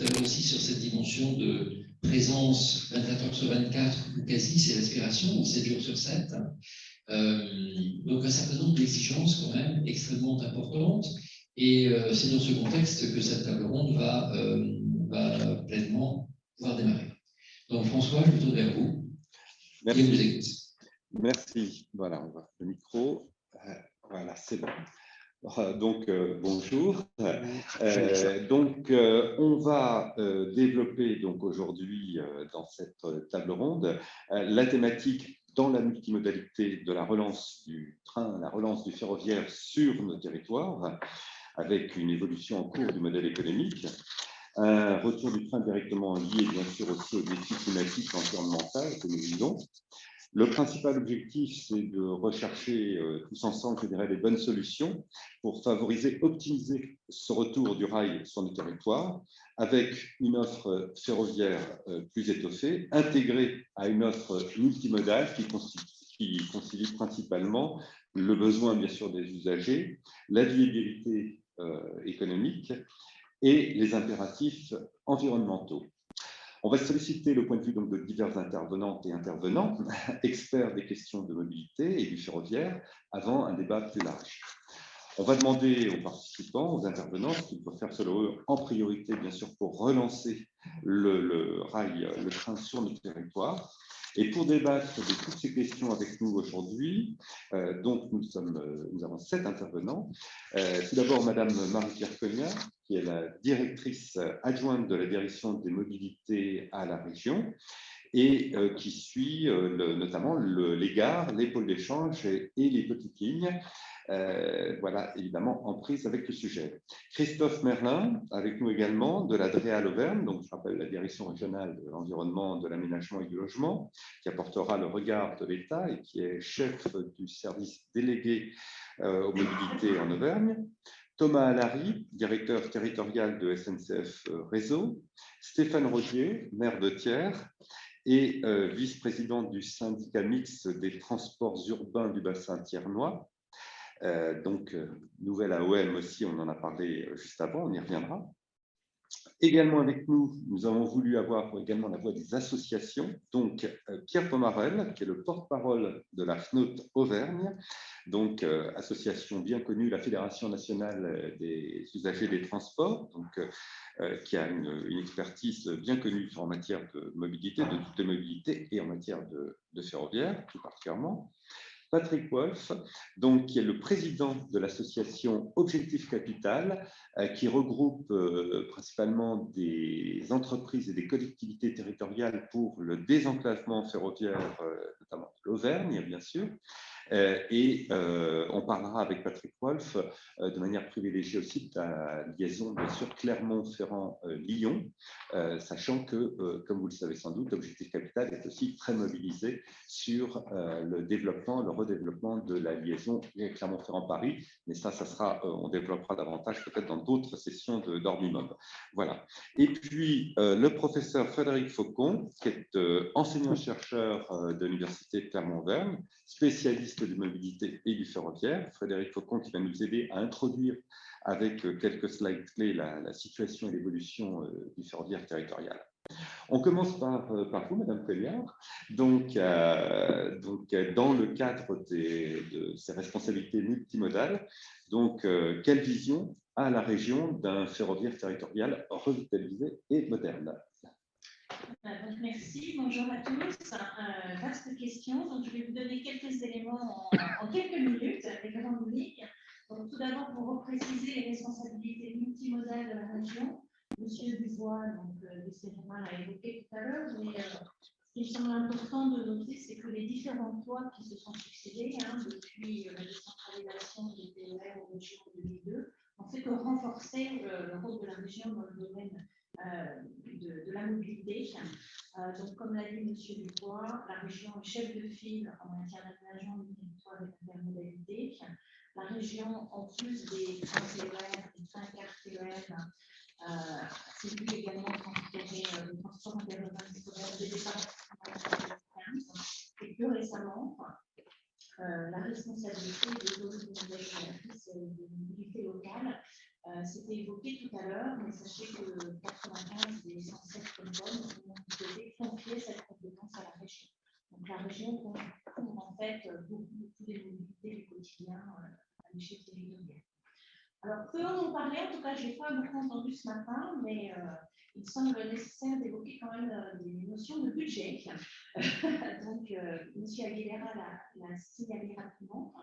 aussi sur cette dimension de présence 24 heures sur 24 ou quasi, c'est l'aspiration, 7 jours sur 7. Donc un certain nombre d'exigences quand même extrêmement importantes. Et c'est dans ce contexte que cette table ronde va pleinement pouvoir démarrer. Donc François, je me tourne vers vous. Merci. Et vous écoute. Merci. Voilà, on va le micro. Voilà, c'est bon. Donc, bonjour. On va développer donc aujourd'hui dans cette table ronde la thématique dans la multimodalité de la relance du train, la relance du ferroviaire sur nos territoires, avec une évolution en cours du modèle économique, un retour du train directement lié bien sûr aussi aux défis climatiques et environnementaux que nous vivons. Le principal objectif, c'est de rechercher tous ensemble, je dirais, les bonnes solutions pour favoriser, optimiser ce retour du rail sur nos territoires avec une offre ferroviaire plus étoffée, intégrée à une offre multimodale qui concilie principalement le besoin, bien sûr, des usagers, la viabilité économique et les impératifs environnementaux. On va solliciter le point de vue donc, de divers intervenantes et intervenants, experts des questions de mobilité et du ferroviaire, avant un débat plus large. On va demander aux participants, aux intervenants, ce qu'ils peuvent faire selon eux en priorité, bien sûr, pour relancer le rail, le train sur notre territoire. Et pour débattre de toutes ces questions avec nous aujourd'hui, donc nous avons 7 intervenants. Tout d'abord, Madame Marie-Pierre Cognat, qui est la directrice adjointe de la direction des mobilités à la région et qui suit notamment les gares, les pôles d'échange et les petites lignes. Voilà, évidemment, en prise avec le sujet. Christophe Merlin, avec nous également, de la DREAL Auvergne, donc je rappelle la Direction régionale de l'environnement, de l'aménagement et du logement, qui apportera le regard de l'État et qui est chef du service délégué aux mobilités en Auvergne. Thomas Allary, directeur territorial de SNCF Réseau. Stéphane Rogier, maire de Thiers et vice-président du syndicat mixte des transports urbains du bassin thiernois. Nouvelle AOM aussi, on en a parlé juste avant, on y reviendra. Également avec nous, nous avons voulu avoir également la voix des associations. Donc, Pierre Pomarel, qui est le porte-parole de la FNOT Auvergne, donc association bien connue, la Fédération nationale des usagers des transports, donc, qui a une expertise bien connue en matière de mobilité, de toutes les mobilités, et en matière de ferroviaire, tout particulièrement. Patrick Wolf, donc, qui est le président de l'association Objectif Capital, qui regroupe principalement des entreprises et des collectivités territoriales pour le désenclavement ferroviaire, notamment de l'Auvergne, bien sûr. On parlera avec Patrick Wolf de manière privilégiée aussi de la liaison, bien sûr, Clermont-Ferrand-Lyon, sachant que, comme vous le savez sans doute, Objectif Capital est aussi très mobilisé sur le développement, le redéveloppement de la liaison Clermont-Ferrand-Paris, mais ça sera, on développera davantage peut-être dans d'autres sessions d'Orbimum. Voilà. Et puis, le professeur Frédéric Faucon, qui est enseignant-chercheur de l'Université de Clermont-Auvergne, spécialiste de mobilité et du ferroviaire. Frédéric Faucon qui va nous aider à introduire avec quelques slides clés la situation et l'évolution du ferroviaire territorial. On commence par vous, Madame Cognard. Donc, dans le cadre de ces responsabilités multimodales, donc, quelle vision a la région d'un ferroviaire territorial revitalisé et moderne? Donc, merci, bonjour à tous. Vaste question, donc je vais vous donner quelques éléments en quelques minutes, les grandes lignes. Donc, tout d'abord, pour repréciser les responsabilités multimodales de la région, Monsieur Dubois, du CEREMA, l'a évoqué tout à l'heure, mais ce qui me semble important de noter, c'est que les différentes lois qui se sont succédées depuis la décentralisation des TER aux régions en 2002 ont fait que renforcer le rôle de la région dans le domaine de la mobilité. Donc, comme l'a dit M. Dubois, la région est chef de file en matière d'aménagement du territoire et d'intermodalité. La région, en plus des trains TER, des trains TER, s'est également transféré le transport interurbain scolaire des départements 15. Et plus récemment, la responsabilité des zones de mobilité locale s'était été évoquées tout à l'heure, mais sachez que 95 des 107 communes ont souhaité confier cette compétence à la région. Donc la région couvre en fait beaucoup des mobilités du quotidien à l'échelle territoriale. Alors, peu en ont parlé, en tout cas, je n'ai pas beaucoup entendu ce matin, mais il semble nécessaire d'évoquer quand même des notions de budget. Donc, M. Aguilera l'a signalé rapidement.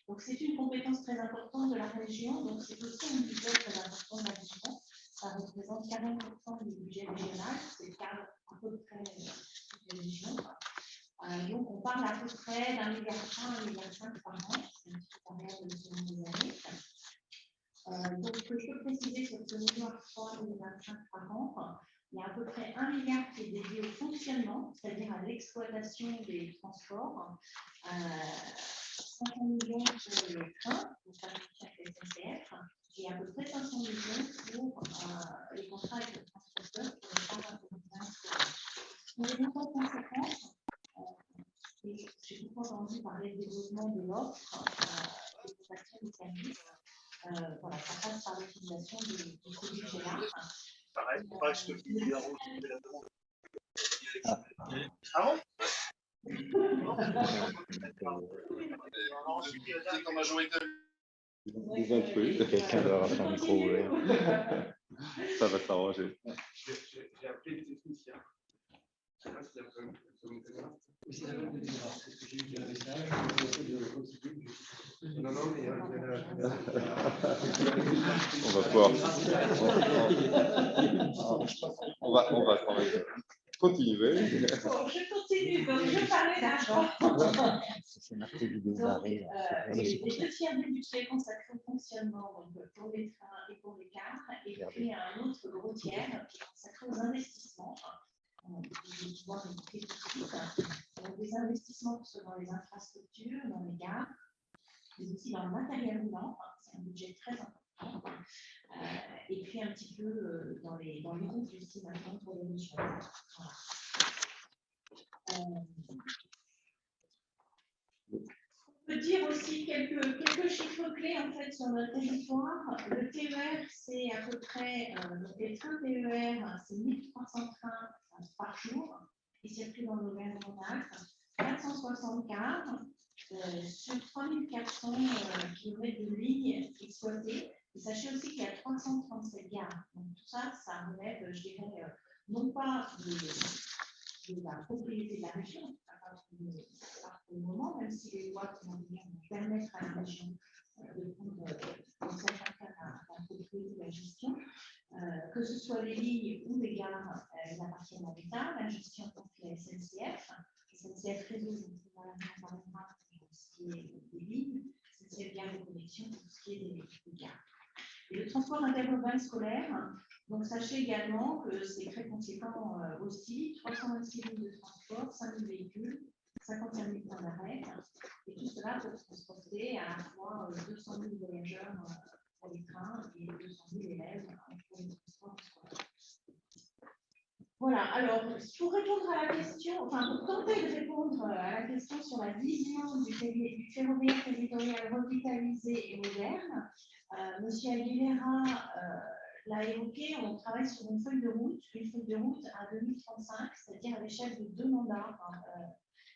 Donc, c'est une compétence très importante de la région, donc c'est aussi un budget très important de la région. Ça représente 40% du budget régional, c'est le cas à peu près de toutes les régions. Donc, on parle à peu près d'1,5 milliard, 1,5 milliard par an, c'est un petit peu variable selon les années. Donc, ce que je peux préciser sur ce milliard 3,25 par an, il y a à peu près 1 milliard qui est dédié au fonctionnement, c'est-à-dire à l'exploitation des transports, 500 millions pour les trains, pour faire avec la SNCF, et à peu près 500 millions pour les contrats avec le transporteur pour les parts scolaires. Pour les montants conséquents, j'ai beaucoup entendu parler du développement de l'offre, des prestations de services. Voilà, ça passe par l'utilisation de ce budget-là. Pareil, il faut pas que je te dise la demande. Ah bon? En majorité. Ils ont cru. Quelqu'un doit avoir son micro ouvert. Ça va s'arranger. J'ai appelé le technicien. Je ne sais pas si C'est la même chose, parce que j'ai eu un message, non, mais On va pouvoir. On va quand même continuer. Bon, je continue, donc je parlais d'argent. C'est marqué vidéo Donc, d'arrêt. les 2/3 du budget consacré au fonctionnement, donc pour les trains et pour les cars, et puis un autre gros tiers qui est consacré aux investissements. Je vais pouvoir évoquer tout de suite. Donc, des investissements dans les infrastructures, dans les gares, mais aussi dans le matériel roulant. C'est un budget très important. Et puis un petit peu dans les routes aussi maintenant pour les régions. Voilà. On peut dire aussi quelques chiffres clés en fait sur notre territoire. Le TER, c'est à peu près, les trains TER, c'est 1300 trains par jour qui circulent dans l'Auvergne-Rhône-Alpes, 460 cars sur 3400 km de lignes exploitées. Et sachez aussi qu'il y a 337 gares. Donc tout ça, ça relève, je dirais, non pas de la propriété de la région, pour le moment, même si les lois vont permettre à la région de prendre dans certains cas la propriété de la gestion, que ce soit les lignes ou les gares, elles appartiennent à l'État, la gestion confie à la SNCF, SNCF Réseau, donc voilà, on parlera pour ce qui est des lignes, SNCF Gare de Connexion pour ce qui est des gares. Et le transport interurbain scolaire, donc sachez également que c'est très conséquent aussi, 326 lignes de transport, 5 000 véhicules, 55 000 points d'arrêt, et tout cela pour transporter à la fois 200 000 voyageurs pour les trains et 200 000 élèves pour les transports scolaires. Voilà, alors pour répondre à la question, enfin pour tenter de répondre à la question sur la vision du ferroviaire territorial revitalisé et moderne, M. Aguilera l'a évoqué, on travaille sur une feuille de route à 2035, c'est-à-dire à l'échelle de 2 mandats.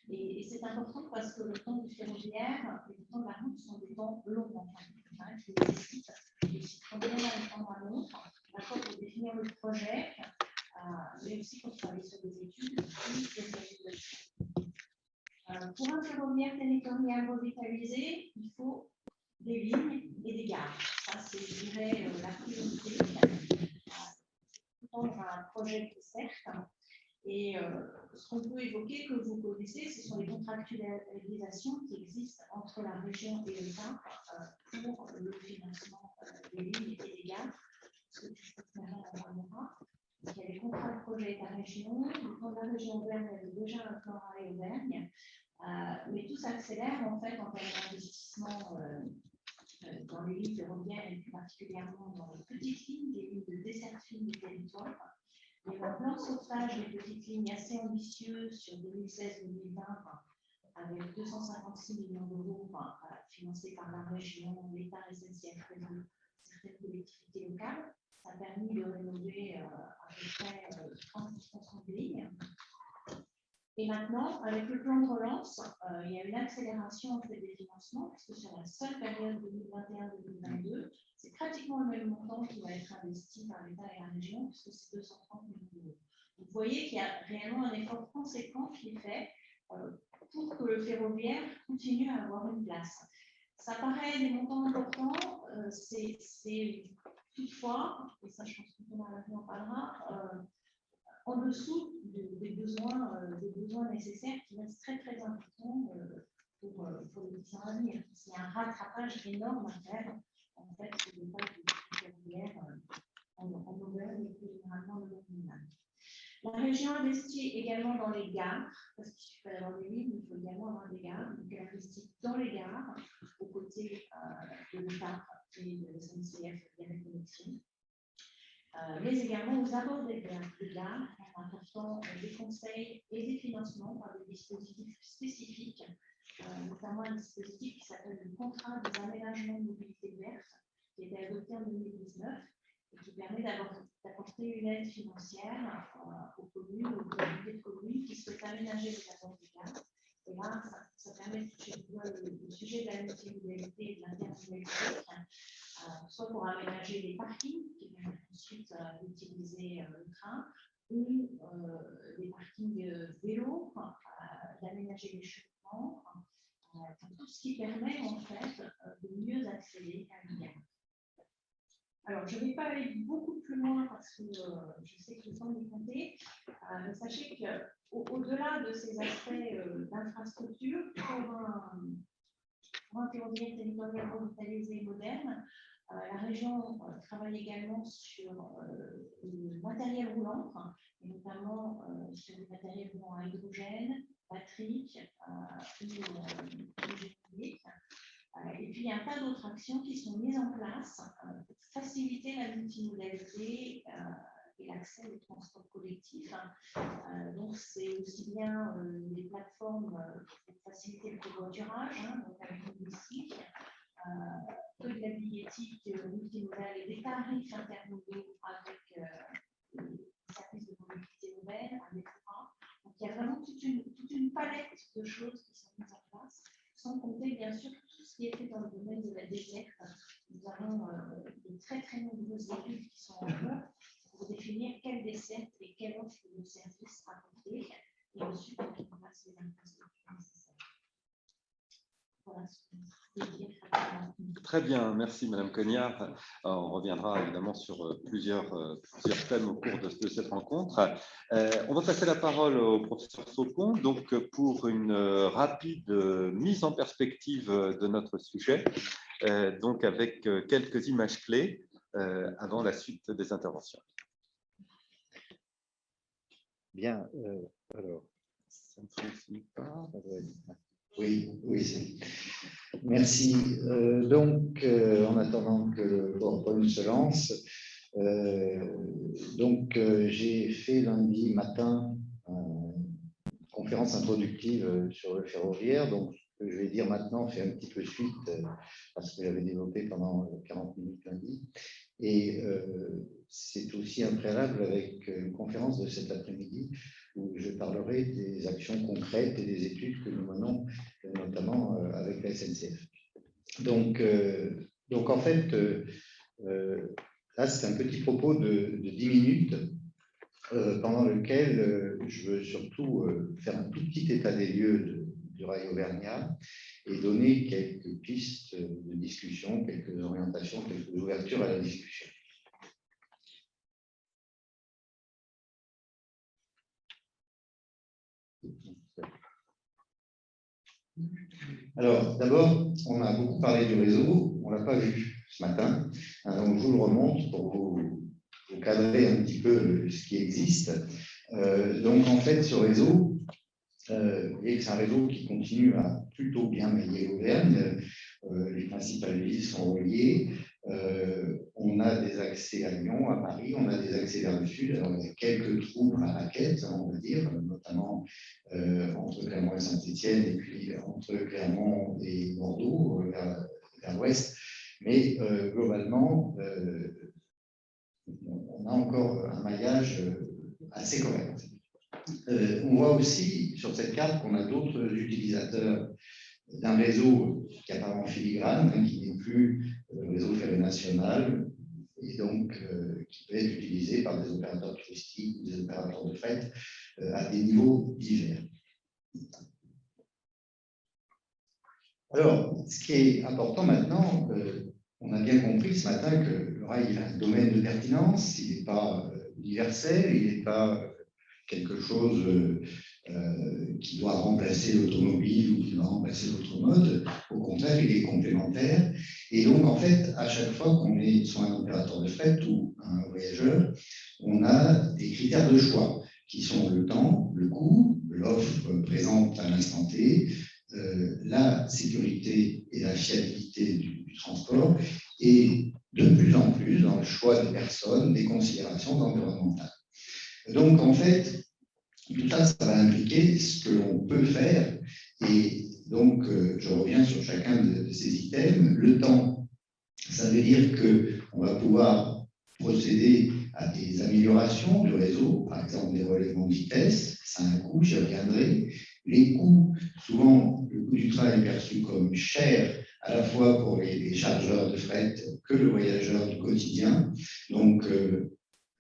Et c'est important parce que le temps du ferroviaire et le temps de la route sont des temps longs, qui nécessitent de s'y prendre bien un temps à l'autre, à la fois pour définir le projet, mais aussi pour travailler sur des études et des réalisations. Pour un ferroviaire territorial revitalisé, il faut des lignes et des gares. Ça, c'est, je dirais, la priorité. Dans un projet qui certes. Et ce qu'on peut évoquer, que vous connaissez, ce sont les contractualisations qui existent entre la région et l'État pour le financement des lignes et des gares. Ce que tu peux faire en Europe. Il y a les contrats de projet de la région. Le plan de la région Auvergne avait déjà un plan à Auvergne. Mais tout s'accélère en fait en termes d'investissement dans les lignes ferroviaires et plus particulièrement dans les petites lignes, les lignes de desserte fine du territoire. Il y a un plan de sauvetage des petites lignes assez ambitieux sur 2016-2020 avec 256 millions d'euros financés par la région, l'État, SNCF Réseau certaines collectivités locales. Ça a permis de rénover à peu près 30% des lignes. Et maintenant, avec le plan de relance, il y a une accélération en fait, des financements, puisque sur la seule période 2021-2022, c'est pratiquement le même montant qui va être investi par l'État et la région, puisque c'est 230 millions d'euros. Vous voyez qu'il y a réellement un effort conséquent qui est fait pour que le ferroviaire continue à avoir une place. Ça paraît des montants importants, c'est toutefois, et ça je pense que Thomas en parlera, en dessous des besoins nécessaires qui restent très très importants pour les 10 ans à venir. C'est un rattrapage énorme à faire en fait sur le pas du ferroviaire en Auvergne et plus généralement en Auvergne. La région investit également dans les gares, parce qu'il suffit pas d'avoir des lignes, il faut également avoir des gares. Donc elle investit dans les gares, aux côtés de l'État et de la SNCF via la connexion. Mais également aux abords des gares, en apportant des conseils et des financements par des dispositifs spécifiques, notamment un dispositif qui s'appelle le contrat des aménagements de mobilité verte, qui a été adopté en 2019 et qui permet d'apporter une aide financière aux communes, aux communautés de communes qui souhaitent aménager les abords des gares. Et là, ça permet de toucher le sujet de la multimodalité et de l'intermodalité, soit pour aménager les parkings qui permettent ensuite d'utiliser le train, ou les parkings vélos, d'aménager les chemins, tout ce qui permet en fait de mieux accéder à une gare. Alors, je ne vais pas aller beaucoup plus loin parce que je sais que le temps est compté, mais sachez qu'au-delà de ces aspects d'infrastructure, pour un ferroviaire territorial revitalisé et moderne, la région travaille également sur le matériel roulant, et notamment sur le matériel roulant à hydrogène, batterie ou électrique. Et puis, il y a un tas d'autres actions qui sont mises en place pour faciliter la multimodalité et l'accès au transport collectif. Donc, c'est aussi bien des plateformes pour faciliter le covoiturage, donc avec une logistique, que de la billettique multimodale et des tarifs intermodaux avec les services de mobilité urbaine, avec donc, il y a vraiment toute une palette de choses qui sont mises en place, sans compter bien sûr tout ce qui est fait dans le domaine de la desserte. Nous avons de très très nombreuses études qui sont en cours pour définir quelle desserte et quelle offre de services apporter et ensuite mettre en place les infrastructures nécessaires. Voilà ce que je peux dire. Très bien, merci Madame Cognard. On reviendra évidemment sur plusieurs thèmes au cours de cette rencontre. On va passer la parole au professeur Faucon donc, pour une rapide mise en perspective de notre sujet, donc avec quelques images clés avant la suite des interventions. Bien, alors, ça ne fonctionne pas. Oui. Merci. Donc, en attendant que le PowerPoint se lance, j'ai fait lundi matin une conférence introductive sur le ferroviaire. Donc, ce que je vais dire maintenant fait un petit peu suite parce que j'avais développé pendant 40 minutes lundi. Et c'est aussi un préalable avec une conférence de cet après-midi où je parlerai des actions concrètes et des études que nous menons, notamment avec la SNCF. Donc en fait, là, c'est un petit propos de 10 minutes pendant lequel je veux surtout faire un tout petit état des lieux du rail auvergnat et donner quelques pistes de discussion, quelques orientations, quelques ouvertures à la discussion. Alors, d'abord, on a beaucoup parlé du réseau, on ne l'a pas vu ce matin, donc je vous le remonte pour vous cadrer un petit peu ce qui existe. Donc, en fait, ce réseau, vous voyez que c'est un réseau qui continue à plutôt bien mailler l'Auvergne. Les principales villes sont reliées. On a des accès à Lyon, à Paris, on a des accès vers le sud. Alors, il y a quelques trous dans la raquette, on va dire, notamment entre Clermont et Saint-Étienne, et puis entre Clermont et Bordeaux, vers l'ouest. Mais globalement, on a encore un maillage assez correct. On voit aussi sur cette carte qu'on a d'autres utilisateurs d'un réseau qui est apparemment filigrane, hein, qui n'est plus le réseau ferré national, et donc qui peut être utilisé par des opérateurs touristiques ou des opérateurs de fret à des niveaux divers. Alors, ce qui est important maintenant, on a bien compris ce matin que le rail a un domaine de pertinence, il n'est pas universel, il n'est pas quelque chose qui doit remplacer l'automobile ou qui doit remplacer l'autre mode. Au contraire, il est complémentaire. Et donc, en fait, à chaque fois qu'on est soit un opérateur de fret ou un voyageur, on a des critères de choix qui sont le temps, le coût, l'offre présente à l'instant T, la sécurité et la fiabilité du transport, et de plus en plus, dans le choix des personnes, des considérations environnementales. Donc, en fait, tout ça, ça va impliquer ce que l'on peut faire. Et donc, je reviens sur chacun de ces items. Le temps, ça veut dire qu'on va pouvoir procéder à des améliorations du réseau, par exemple des relèvements de vitesse. Ça a un coût, j'y reviendrai. Les coûts, souvent, le coût du train est perçu comme cher, à la fois pour les chargeurs de fret que le voyageur du quotidien. Donc,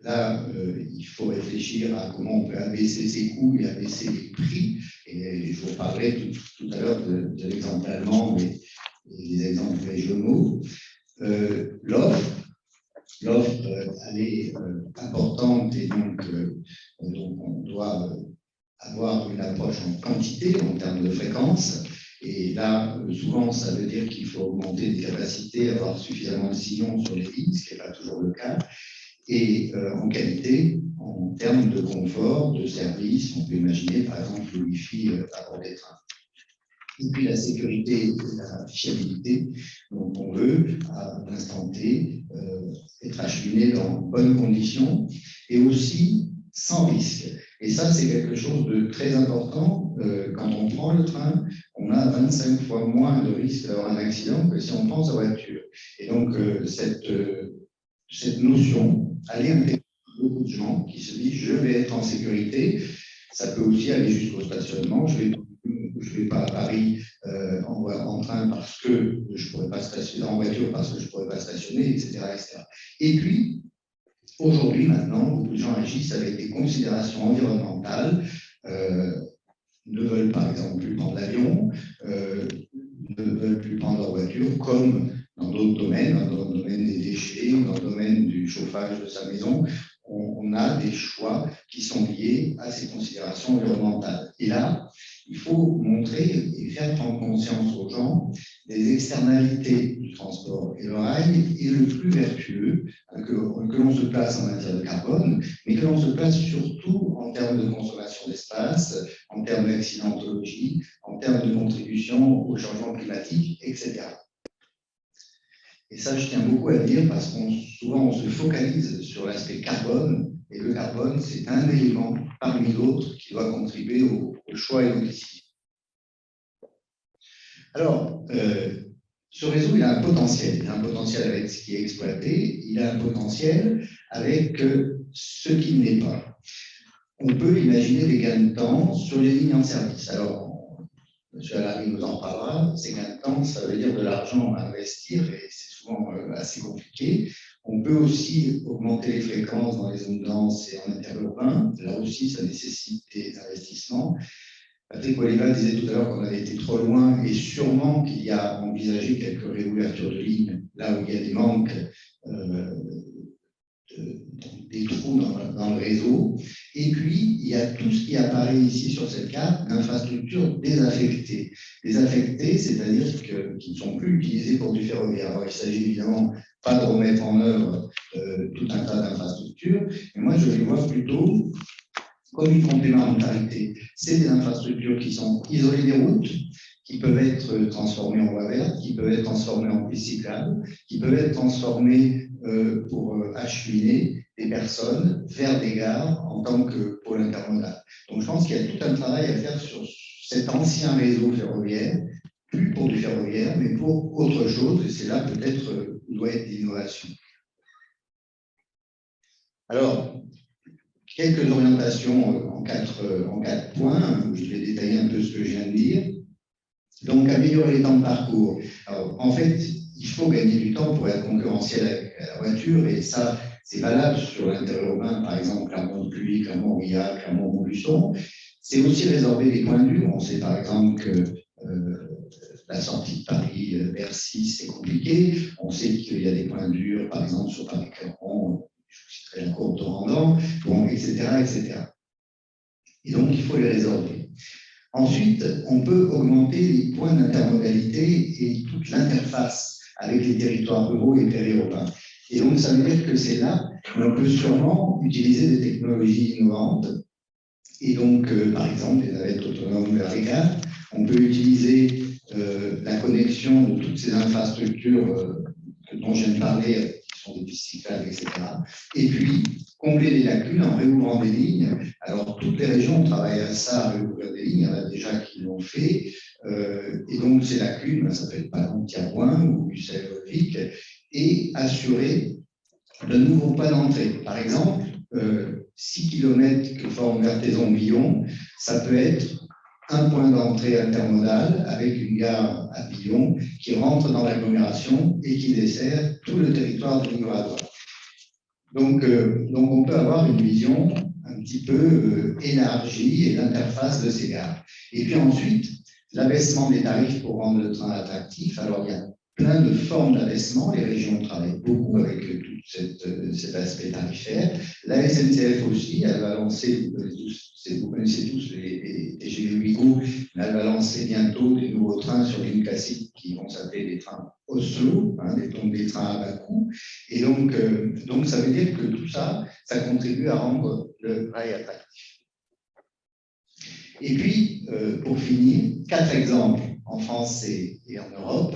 là, il faut réfléchir à comment on peut abaisser ses coûts et abaisser les prix. Et je vous parlerai tout à l'heure de l'exemple allemand et des exemples régionaux. L'offre, elle est importante et donc on doit avoir une approche en quantité, en termes de fréquence. Et là, souvent, ça veut dire qu'il faut augmenter les capacités, avoir suffisamment de sillons sur les lignes, ce qui n'est pas toujours le cas. Et en qualité, en termes de confort, de service, on peut imaginer par exemple le Wi-Fi à bord des trains. Et puis la sécurité et la fiabilité, donc on veut à l'instant T être acheminé dans de bonnes conditions et aussi sans risque. Et ça, c'est quelque chose de très important. Quand on prend le train, on a 25 fois moins de risque d'avoir un accident que si on prend sa voiture. Et donc cette notion, aller intégrer beaucoup de gens qui se disent je vais être en sécurité. Ça peut aussi aller jusqu'au stationnement. Je vais pas à Paris en train parce que je pourrais pas stationner, en voiture parce que je pourrais pas stationner, etc., etc. Et puis aujourd'hui, maintenant, beaucoup de gens agissent avec des considérations environnementales. Ne veulent par exemple plus prendre l'avion, ne veulent plus prendre leur voiture, comme dans d'autres domaines, dans le domaine des déchets, dans le domaine du chauffage de sa maison, on a des choix qui sont liés à ces considérations environnementales. Et là, il faut montrer et faire prendre conscience aux gens des externalités du transport. Et le rail est le plus vertueux, que l'on se place en matière de carbone, mais que l'on se place surtout en termes de consommation d'espace, en termes d'accidentologie, en termes de contribution au changement climatique, etc. Et ça, je tiens beaucoup à dire parce qu'on souvent on se focalise sur l'aspect carbone, et le carbone, c'est un élément parmi d'autres qui doit contribuer au choix et aux décisions. Alors, ce réseau, il a un potentiel. Il a un potentiel avec ce qui est exploité, il a un potentiel avec ce qui n'est pas. On peut imaginer des gains de temps sur les lignes en service. Alors, M. Allary nous en parlera, ces gains de temps, ça veut dire de l'argent à investir et c'est souvent assez compliqué. On peut aussi augmenter les fréquences dans les zones denses et en interurbain. Là aussi, ça nécessite des investissements. Patrick Oliva disait tout à l'heure qu'on avait été trop loin et sûrement qu'il y a envisagé quelques réouvertures de lignes là où il y a des manques, des trous dans le réseau. Et puis, il y a tout ce qui apparaît ici sur cette carte d'infrastructures désaffectées. Désaffectées, c'est-à-dire qui ne sont plus utilisées pour du ferroviaire. Alors, il s'agit évidemment pas de remettre en œuvre tout un tas d'infrastructures, mais moi, je les vois plutôt comme une complémentarité. C'est des infrastructures qui sont isolées des routes, qui peuvent être transformées en voies vertes, qui peuvent être transformées en pistes cyclables, qui peuvent être transformées pour acheminer des personnes vers des gares en tant que pôle intermodal. Donc je pense qu'il y a tout un travail à faire sur cet ancien réseau ferroviaire plus pour du ferroviaire, mais pour autre chose, et c'est là peut-être où doit être l'innovation. Alors, quelques orientations en quatre points, je vais détailler un peu ce que je viens de dire. Donc, améliorer les temps de parcours. Alors, en fait, il faut gagner du temps pour être concurrentiel avec la voiture, et ça, c'est valable sur l'interurbain, par exemple, Clermont-Cuit, Clermont-Aurillac, Clermont-Montluçon. C'est aussi résorber les points durs. On sait par exemple que la sortie de Paris-Bercy, c'est compliqué. On sait qu'il y a des points durs, par exemple, sur Paris-Clermont, je vous citerai la courbe de Randan, bon, etc., etc. Et donc, il faut les résorber. Ensuite, on peut augmenter les points d'intermodalité et toute l'interface avec les territoires ruraux et périurbains. Et donc, ça veut dire que c'est là où on peut sûrement utiliser des technologies innovantes. Et donc, par exemple, les navettes autonomes vers les gares. On peut utiliser la connexion de toutes ces infrastructures dont je viens de parler, qui sont des pistes cyclables, etc. Et puis, combler les lacunes en réouvrant des lignes. Alors, toutes les régions travaillent à ça, à réouvrir des lignes. Il y en a déjà qui l'ont fait. Et donc, ces lacunes, ça peut être par exemple Tiarouin ou Ussel-Volvic, et assurer de nouveaux points d'entrée. Par exemple, 6 km que forme Vertaison-Billon, ça peut être un point d'entrée intermodal avec une gare à Billon qui rentre dans l'agglomération et qui dessert tout le territoire de Ligure. Donc, on peut avoir une vision un petit peu élargie et l'interface de ces gares. Et puis ensuite, l'abaissement des tarifs pour rendre le train attractif. Alors, il y a plein de formes d'abaissement. Les régions travaillent beaucoup avec tout cet aspect tarifaire. La SNCF aussi, elle va lancer, vous connaissez tous les TGV Ouigo, mais elle va lancer bientôt des nouveaux trains sur ligne classique qui vont s'appeler des trains Oslo, des trains à bas coût. Et donc, ça veut dire que tout ça, ça contribue à rendre le rail attractif. Et puis, pour finir, 4 exemples en France et en Europe.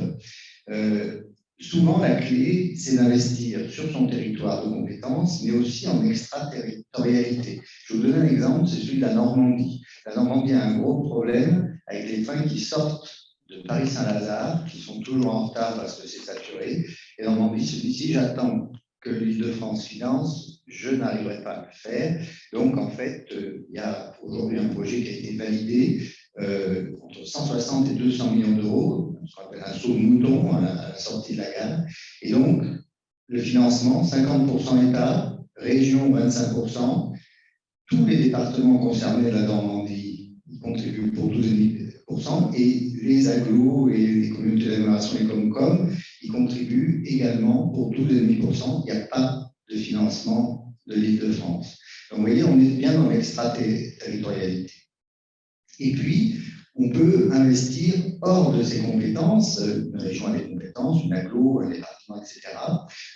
Souvent, la clé, c'est d'investir sur son territoire de compétences, mais aussi en extraterritorialité. Je vais vous donne un exemple, c'est celui de la Normandie. La Normandie a un gros problème avec les trains qui sortent de Paris-Saint-Lazare, qui sont toujours en retard parce que c'est saturé. Et Normandie se dit, si j'attends que l'Île-de-France finance, je n'arriverai pas à le faire. Donc, en fait, il y a aujourd'hui un projet qui a été validé entre 160 et 200 millions d'euros, ce qu'on appelle un saut de mouton à la sortie de la gare. Et donc, le financement, 50% État, région 25%, tous les départements concernés de la Normandie y contribuent pour 12,5%, et les agglos et les communautés d'agglomération et Comcom y contribuent également pour 12,5%. Il n'y a pas de financement de l'Île-de-France. Donc, vous voyez, on est bien dans l'extraterritorialité. Et puis, on peut investir hors de ses compétences. Une région a des compétences, une agglo, un département, etc.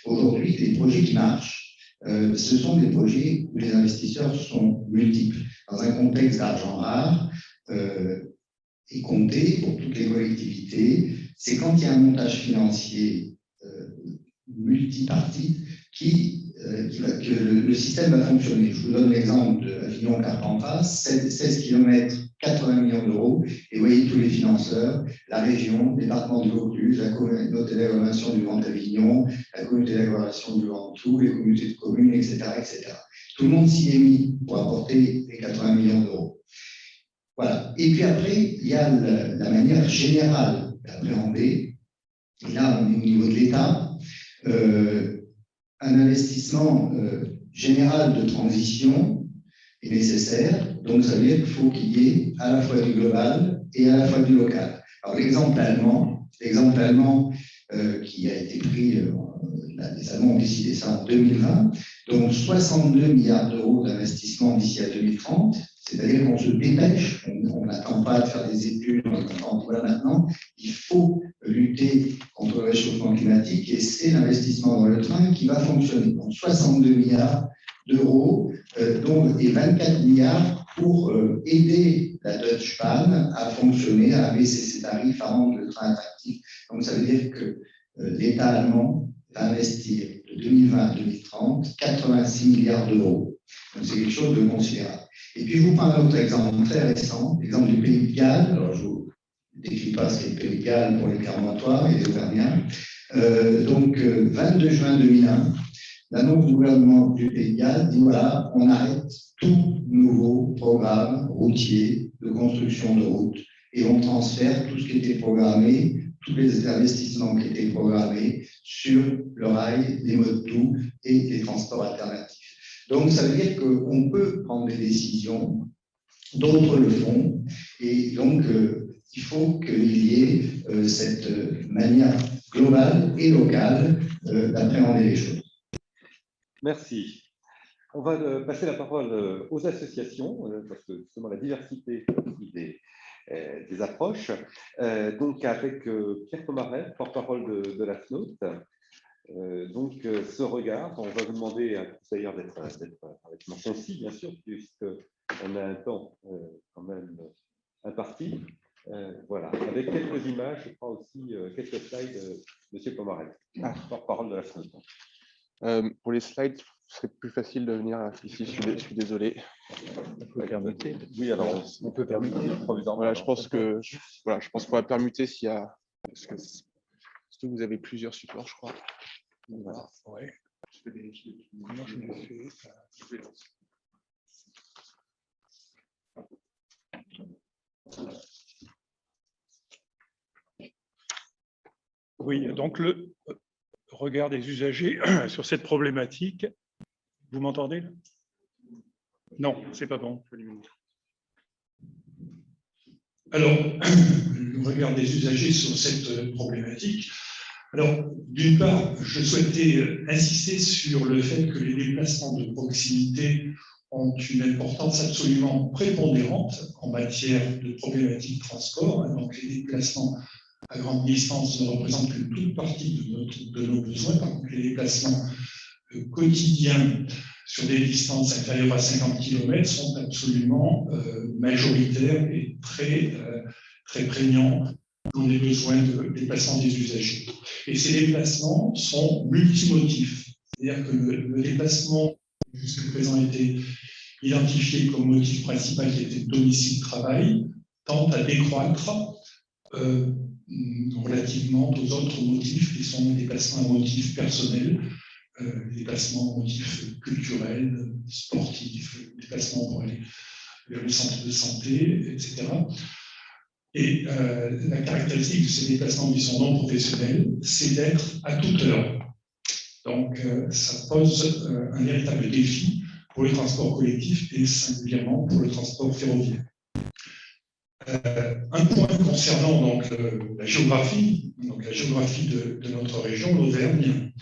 Aujourd'hui, les projets qui marchent, ce sont des projets où les investisseurs sont multiples. Dans un contexte d'argent rare et compté pour toutes les collectivités, c'est quand il y a un montage financier multipartite que le système va fonctionner. Je vous donne l'exemple de Avignon-Carpentras, 16 km, 80 millions d'euros, et vous voyez tous les financeurs, la région, le département du Vaucluse, la communauté d'agglomération du Grand Avignon, la communauté d'agglomération du Ventoux, les communautés de communes, etc., etc. Tout le monde s'y est mis pour apporter les 80 millions d'euros. Voilà. Et puis après, il y a la manière générale d'appréhender, et là, on est au niveau de l'État, un investissement général de transition est nécessaire. Donc, ça veut dire qu'il faut qu'il y ait à la fois du global et à la fois du local. Alors, l'exemple allemand qui a été pris, les Allemands ont décidé ça en 2020, donc 62 milliards d'euros d'investissement d'ici à 2030, c'est-à-dire qu'on se dépêche, on n'attend pas de faire des études, on attend voilà maintenant, il faut lutter contre le réchauffement climatique et c'est l'investissement dans le train qui va fonctionner. Donc 62 milliards d'euros, et 24 milliards pour aider la Deutsche Bahn à fonctionner, à baisser ses tarifs, à rendre le train attractif. Donc ça veut dire que l'État allemand va investir de 2020 à 2030 86 milliards d'euros. Donc c'est quelque chose de considérable. Et puis je vous prends un autre exemple très récent, l'exemple du Pays de Galles. Alors je vous décrit pas ce qu'est le Pays de Galles pour les Clermontois et les Auvergnats. 22 juin 2001, l'annonce du gouvernement du Pays de Galles dit voilà, on arrête tout nouveau programme routier de construction de routes et on transfère tout ce qui était programmé, tous les investissements qui étaient programmés sur le rail, les modes doux et les transports alternatifs. Donc, ça veut dire qu'on peut prendre des décisions, d'autres le font, et donc il faut qu'il y ait cette manière globale et locale d'appréhender les choses. Merci. On va passer la parole aux associations, parce que justement la diversité des approches. Donc avec Pierre Pomarez, porte-parole de la FNOT. Ce regard, on va vous demander d'ailleurs d'être relativement concis, bien sûr, puisqu'on a un temps quand même imparti. Voilà, avec quelques images, je crois aussi quelques slides, M. Pomarez, porte-parole de la FNOT. Pour les slides, ce serait plus facile de venir ici, je suis désolé. On peut permuter. Oui, alors on peut permuter. Voilà, je pense qu'on va permuter s'il y a. Parce que vous avez plusieurs supports, je crois. Voilà. Ouais. Je vais vérifier. Comment je le fais? Oui, donc le regard des usagers sur cette problématique. Vous m'entendez? Non, c'est pas bon. Alors, le regard des usagers sur cette problématique. Alors, d'une part, je souhaitais insister sur le fait que les déplacements de proximité ont une importance absolument prépondérante en matière de problématiques de transport. Donc, les déplacements à grande distance ne représentent qu'une toute partie de nos besoins. Par contre, les déplacements quotidiens sur des distances inférieures à 50 km sont absolument majoritaires et très prégnants dans les besoins de déplacement des usagers. Et ces déplacements sont multimotifs. C'est-à-dire que le déplacement qui jusqu'à présent a été identifié comme motif principal qui était domicile-travail tend à décroître relativement aux autres motifs qui sont les déplacements à motif personnel, les déplacements à motif culturel, sportif, les déplacements pour aller vers le centre de santé, etc. Et la caractéristique de ces déplacements qui sont non professionnels, c'est d'être à toute heure. Donc, ça pose un véritable défi pour les transports collectifs et singulièrement pour le transport ferroviaire. Un point concernant donc, la géographie de notre région, l'Auvergne,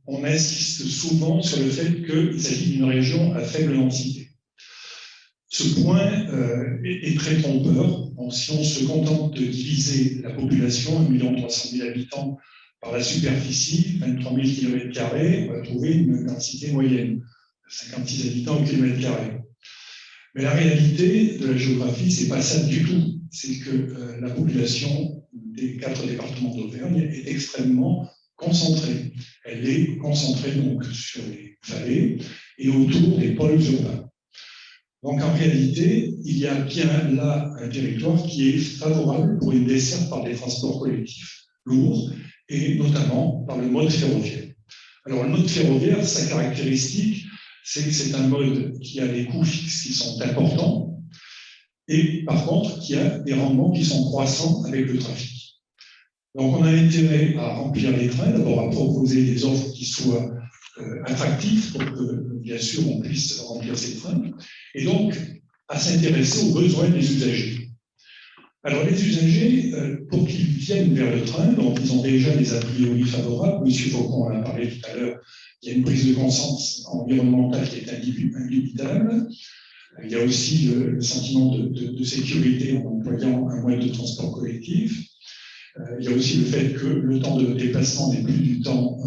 on insiste souvent sur le fait qu'il s'agit d'une région à faible densité. Ce point est très trompeur. Donc, si on se contente de diviser la population, 1 300 000 habitants, par la superficie, 23 000 km², on va trouver une densité moyenne de 56 habitants au kilomètre carré. Mais la réalité de la géographie, ce n'est pas ça du tout. C'est que la population des 4 départements d'Auvergne est extrêmement concentrée. Elle est concentrée donc sur les vallées et autour des pôles urbains. Donc en réalité, il y a bien là un territoire qui est favorable pour une desserte par des transports collectifs lourds et notamment par le mode ferroviaire. Alors le mode ferroviaire, sa caractéristique, c'est que c'est un mode qui a des coûts fixes qui sont importants et par contre qui a des rendements qui sont croissants avec le trafic. Donc on a intérêt à remplir les trains, d'abord à proposer des offres qui soient attractives pour que bien sûr on puisse remplir ces trains et donc à s'intéresser aux besoins des usagers. Alors les usagers, pour qu'ils viennent vers le train, donc ils ont déjà des a priori favorables. M. Faucon en a parlé tout à l'heure, il y a une prise de conscience environnementale qui est indubitable. Il y a aussi le sentiment de sécurité en employant un moyen de transport collectif. Il y a aussi le fait que le temps de déplacement n'est plus du temps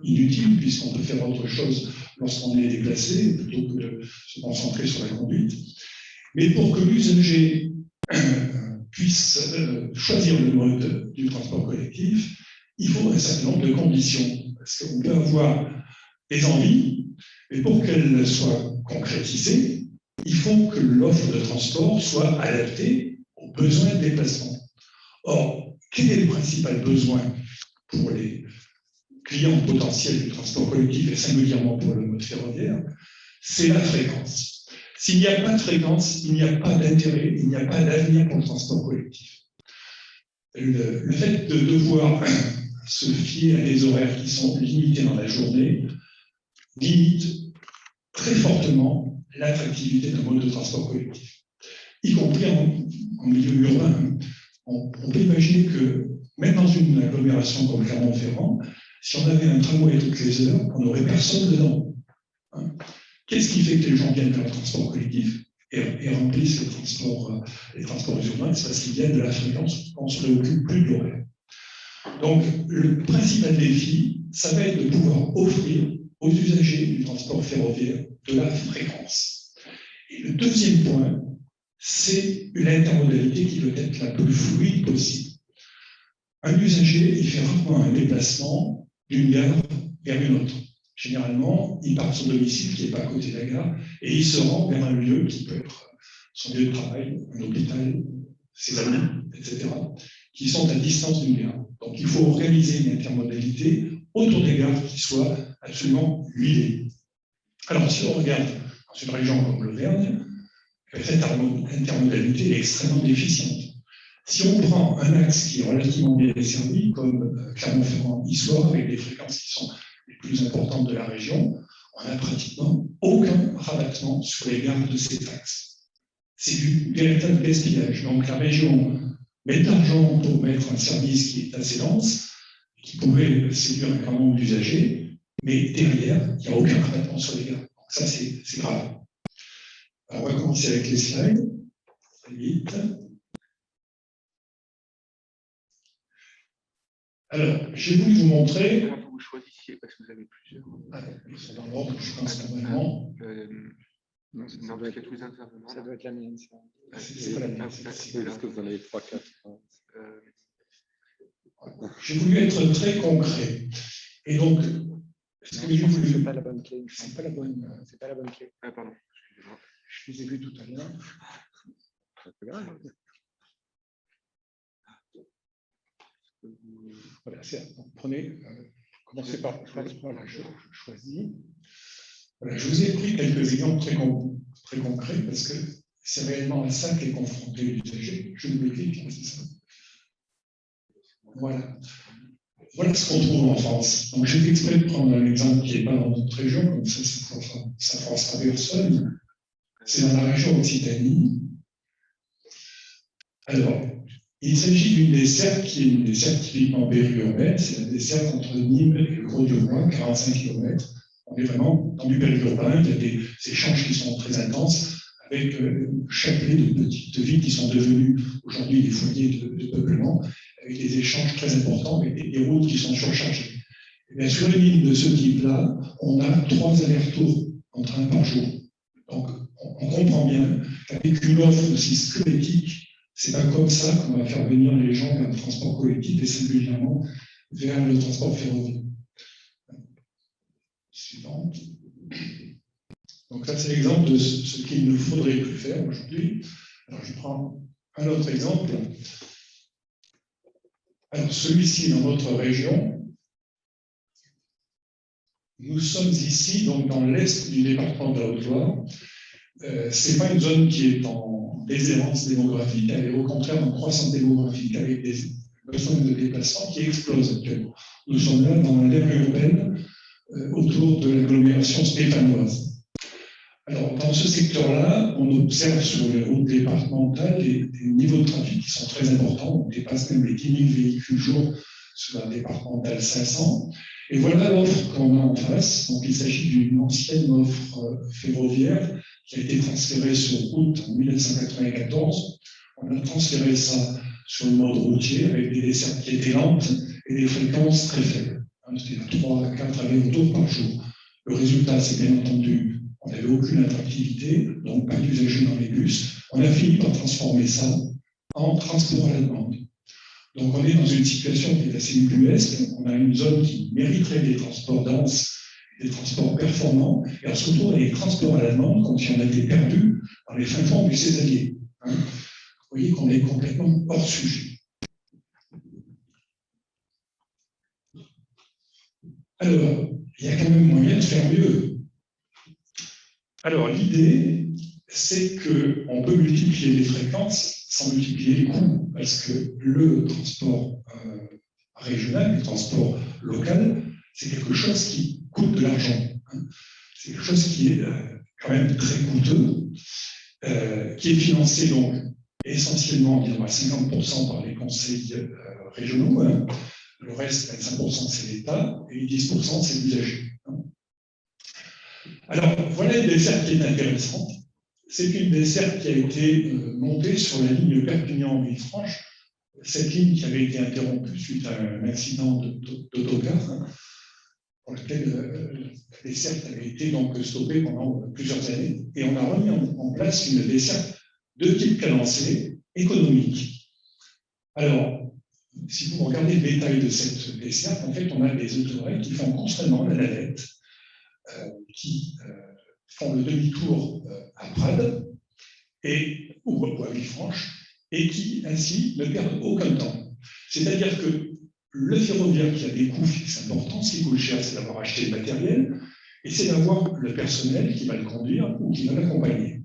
inutile, puisqu'on peut faire autre chose lorsqu'on est déplacé, plutôt que de se concentrer sur la conduite. Mais pour que l'usager puisse choisir le mode du transport collectif, il faut un certain nombre de conditions. Parce qu'on peut avoir des envies, mais pour qu'elles soient concrétisées, il faut que l'offre de transport soit adaptée aux besoin de déplacement. Or, quel est le principal besoin pour les clients potentiels du transport collectif et singulièrement pour le mode ferroviaire? C'est la fréquence. S'il n'y a pas de fréquence, il n'y a pas d'intérêt, il n'y a pas d'avenir pour le transport collectif. Le fait de devoir se fier à des horaires qui sont limités dans la journée limite très fortement l'attractivité d'un mode de transport collectif, y compris en milieu urbain. On peut imaginer que, même dans une agglomération comme Clermont-Ferrand, si on avait un tramway toutes les heures, on n'aurait personne dedans. Qu'est-ce qui fait que les gens viennent vers le transport collectif et remplissent les transports urbains? C'est parce qu'ils viennent de la fréquence, on ne se préoccupe plus de l'horaire. Donc, le principal défi, ça va être de pouvoir offrir aux usagers du transport ferroviaire de la fréquence. Et le deuxième point, c'est l'intermodalité qui doit être la plus fluide possible. Un usager, il fait rarement un déplacement d'une gare vers une autre. Généralement, il part de son domicile qui n'est pas à côté de la gare et il se rend vers un lieu qui peut être son lieu de travail, un hôpital, ses amis, etc., qui sont à distance d'une gare. Donc, il faut organiser une intermodalité autour des gares qui soit absolument huilée. Alors, si on regarde dans une région comme l'Auvergne, cette intermodalité est extrêmement déficiente. Si on prend un axe qui est relativement bien desservi, comme Clermont-Ferrand-Issoire, avec des fréquences qui sont les plus importantes de la région, on n'a pratiquement aucun rabattement sur les gares de cet axe. C'est du véritable gaspillage. Donc la région met de l'argent pour mettre un service qui est assez dense, qui pourrait séduire un grand nombre d'usagers, mais derrière, il n'y a aucun rabattement sur les gares. Donc ça, c'est grave. Alors, on va commencer avec les slides. Très vite. Alors, j'ai voulu vous montrer. Comment vous choisissiez, parce que vous avez plusieurs. Ils sont dans l'ordre, je pense, normalement. Non, parce qu'il y a tous les intervenants. Ça doit être la mienne, ça. C'est pas la mienne. Est-ce que vous en avez 3, 4 J'ai voulu être très concret. Et donc, est-ce que j'ai voulu. C'est pas la bonne clé. C'est pas la bonne. C'est pas la bonne clé. Ah, pardon, excusez-moi. Je les ai vus tout à l'heure. C'est pas grave. Voilà, prenez, commencez par voilà, je choisis. Voilà, je vous ai pris quelques exemples très concrets parce que c'est réellement à ça qu'est confronté l'usager. Je vous l'explique, c'est ça. Voilà. Voilà ce qu'on trouve en France. Donc j'ai fait exprès de prendre un exemple qui n'est pas dans notre région, comme ça forcera personne. C'est dans la région Occitanie. Alors, il s'agit d'une desserte qui est une desserte typiquement périurbaine. C'est la desserte entre Nîmes et le Gros-du-Roi, 45 km. On est vraiment dans du périurbain. Il y a des échanges qui sont très intenses avec chapelet de petites villes qui sont devenues aujourd'hui des foyers de peuplement, avec des échanges très importants et des routes qui sont surchargées. Et bien, sur les lignes de ce type-là, on a 3 allers-retours en train par jour. Donc, on comprend bien qu'avec une offre aussi squelettique, c'est pas comme ça qu'on va faire venir les gens vers le transport collectif et singulièrement vers le transport ferroviaire. Suivante. Donc ça, c'est l'exemple de ce qu'il ne faudrait plus faire aujourd'hui. Alors, je prends un autre exemple. Alors, celui-ci, dans notre région, nous sommes ici, donc dans l'est du département de la Haute-Loire. Ce n'est pas une zone qui est en déshérence démographique, elle est au contraire en croissance démographique, avec des besoins de déplacement qui explosent actuellement. Nous sommes là dans l'aire urbaine autour de l'agglomération stéphanoise. Alors, dans ce secteur-là, on observe sur les routes départementales des niveaux de trafic qui sont très importants. On dépasse même les 10 000 véhicules jour sur la départementale 500. Et voilà l'offre qu'on a en face. Donc, il s'agit d'une ancienne offre ferroviaire qui a été transférée sur route en 1994. On a transféré ça sur le mode routier avec des dessertes qui étaient lentes et des fréquences très faibles. C'était 3 à 4 allers-retours par jour. Le résultat, c'est bien entendu, on n'avait aucune attractivité, donc pas d'usagers dans les bus. On a fini par transformer ça en transport à la demande. Donc on est dans une situation qui est assez ubuesque. On a une zone qui mériterait des transports denses, des transports performants, et on se retrouve avec des transports à la demande comme si on avait perdu dans les fins fonds du Césalier. Vous voyez qu'on est complètement hors sujet. Alors, il y a quand même moyen de faire mieux. Alors, l'idée, c'est qu'on peut multiplier les fréquences sans multiplier les coûts, parce que le transport régional, le transport local, c'est quelque chose qui coûte de l'argent. C'est quelque chose qui est quand même très coûteux, qui est financé donc essentiellement, disons, à 50% par les conseils régionaux. Le reste, 25%, c'est l'État, et 10%, c'est l'usager. Alors, voilà une desserte qui est intéressante. C'est une desserte qui a été montée sur la ligne Perpignan-Villefranche, cette ligne qui avait été interrompue suite à un accident d'autocar, pour lequel la desserte avait été donc stoppée pendant plusieurs années. Et on a remis en place une desserte de type cadencé économique. Alors, si vous regardez le détail de cette desserte, en fait, on a des autorails qui font constamment la navette, qui font le demi-tour à Prades ou à Villefranche, et qui, ainsi, ne perdent aucun temps. C'est-à-dire que le ferroviaire qui a des coûts fixes importants, ce qui coûte cher, c'est d'avoir acheté le matériel, et c'est d'avoir le personnel qui va le conduire ou qui va l'accompagner.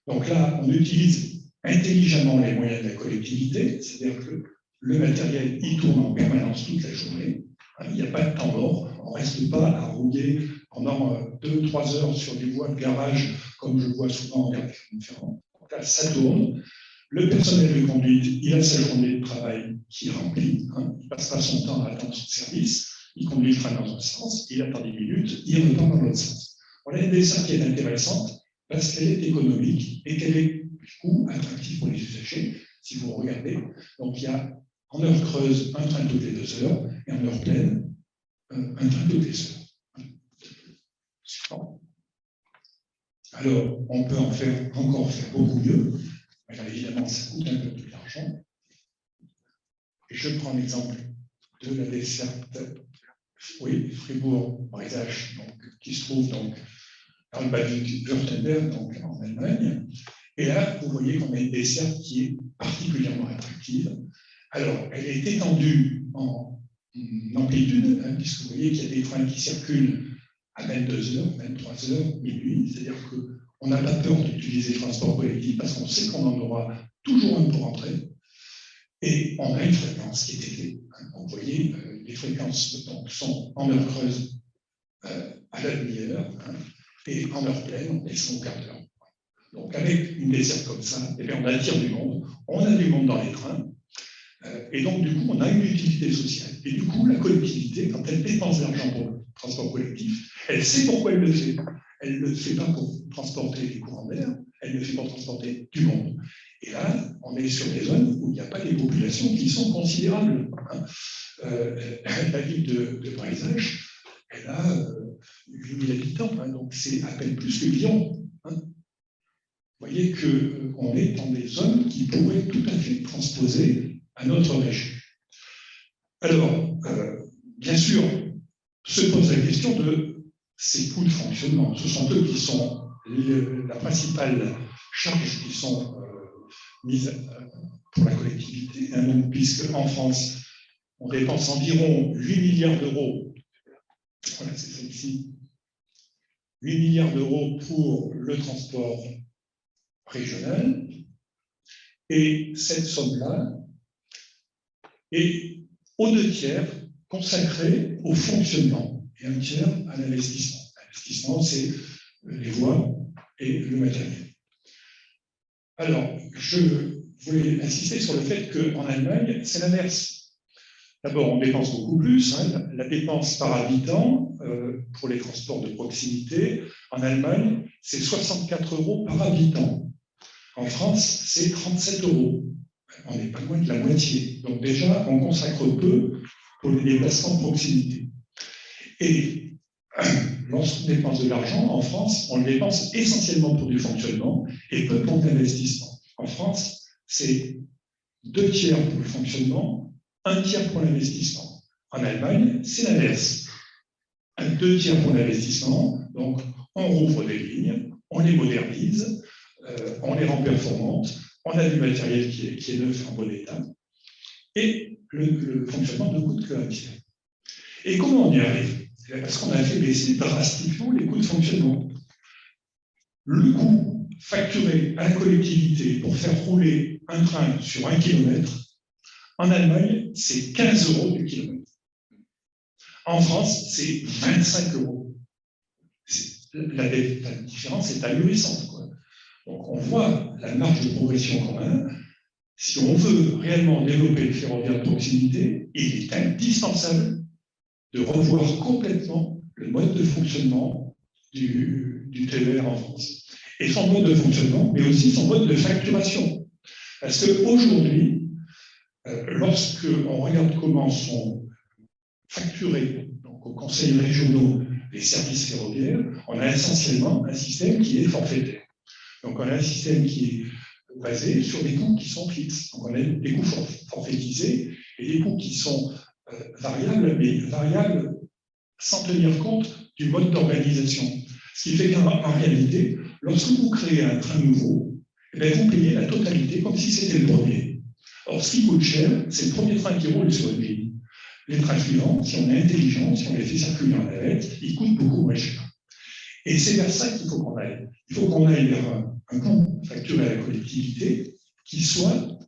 Donc là, on utilise intelligemment les moyens de la collectivité, c'est-à-dire que le matériel, il tourne en permanence toute la journée, il n'y a pas de temps mort, on ne reste pas à rouler pendant 2-3 heures sur des voies de garage, comme je vois souvent en gare des Clermont-Ferrand. Donc là, ça tourne. Le personnel de conduite, il a sa journée de travail qui est remplie. Il ne passe pas son temps à attendre son service. Il conduit le train dans un sens, il attend 10 minutes, il repart dans l'autre sens. Voilà une desserte qui est intéressante parce qu'elle est économique et qu'elle est du coup attractive pour les usagers. Si vous regardez, donc il y a en heure creuse un train toutes les 2 heures et en heure pleine un train toutes les heures. Alors, on peut encore faire beaucoup mieux. Alors, évidemment, ça coûte un peu plus d'argent. Et je prends l'exemple de la desserte, Fribourg-Breisach, qui se trouve donc dans le Baden-Württemberg, donc en Allemagne. Et là, vous voyez qu'on a une desserte qui est particulièrement attractive. Alors, elle est étendue en amplitude, puisque vous voyez qu'il y a des trains qui circulent à 22h, 23h, minuit, c'est-à-dire qu'on n'a pas peur d'utiliser le transport collectif parce qu'on sait qu'on en aura toujours un pour entrer. Et on a une fréquence qui est élevée. Vous voyez, les fréquences donc, sont en heure creuse à la demi-heure, et en heure pleine, elles sont au quart d'heure. Donc, avec une desserte comme ça, eh bien, on attire du monde, on a du monde dans les trains, et donc, du coup, on a une utilité sociale. Et du coup, la collectivité, quand elle dépense de l'argent pour le transport collectif, elle sait pourquoi elle le fait. Elle ne le fait pas pour transporter des courants d'air, elle le fait pour transporter du monde. Et là, on est sur des zones où il n'y a pas des populations qui sont considérables. La ville de Breisach, elle a 8000 habitants, donc c'est à peine plus que Lyon. Vous voyez qu'on est dans des zones qui pourraient tout à fait transposer à notre région. Alors, bien sûr, se pose la question de ces coûts de fonctionnement. Ce sont eux qui sont la principale charge qui sont mises pour la collectivité, puisque en France, on dépense environ 8 milliards d'euros. Voilà, c'est celle-ci. 8 milliards d'euros pour le transport régional. Et cette somme-là est aux 2 tiers consacrée au fonctionnement et 1 tiers à l'investissement. L'investissement, c'est les voies et le matériel. Alors, je voulais insister sur le fait qu'en Allemagne, c'est l'inverse. D'abord, on dépense beaucoup plus. La dépense par habitant pour les transports de proximité, en Allemagne, c'est 64 € par habitant. En France, c'est 37 €. On n'est pas loin de la moitié. Donc déjà, on consacre peu pour les déplacements de proximité. Et lorsqu'on dépense de l'argent, en France, on le dépense essentiellement pour du fonctionnement et peu pour l'investissement. En France, c'est 2 tiers pour le fonctionnement, 1 tiers pour l'investissement. En Allemagne, c'est l'inverse. 2 tiers pour l'investissement, donc on rouvre des lignes, on les modernise, on les rend performantes, on a du matériel qui est neuf en bon état, et le fonctionnement ne coûte que un tiers. Et comment on y arrive? Parce qu'on a fait baisser drastiquement les coûts de fonctionnement. Le coût facturé à la collectivité pour faire rouler un train sur 1 kilomètre, en Allemagne, c'est 15 € du kilomètre. En France, c'est 25 €. La différence est ahurissante, quoi. Donc, on voit la marge de progression qu'on a. Si on veut réellement développer le ferroviaire de proximité, il est indispensable de revoir complètement le mode de fonctionnement du TER en France. Et son mode de fonctionnement, mais aussi son mode de facturation. Parce qu'aujourd'hui, lorsque on regarde comment sont facturés donc, aux conseils régionaux les services ferroviaires, on a essentiellement un système qui est forfaitaire. Donc, on a un système qui est basé sur des coûts qui sont fixes. Donc, on a des coûts forfaitisés et des coûts qui sont variables, mais variables sans tenir compte du mode d'organisation. Ce qui fait qu'en réalité, lorsque vous créez un train nouveau, eh bien, vous payez la totalité comme si c'était le premier. Or, ce qui coûte cher, c'est le premier train qui roule sur une ligne. Les trains suivants, si on est intelligent, si on les fait circuler en navette, ils coûtent beaucoup moins cher. Et c'est vers ça qu'il faut qu'on aille. Il faut qu'on aille vers un coût facturé à la collectivité qui soit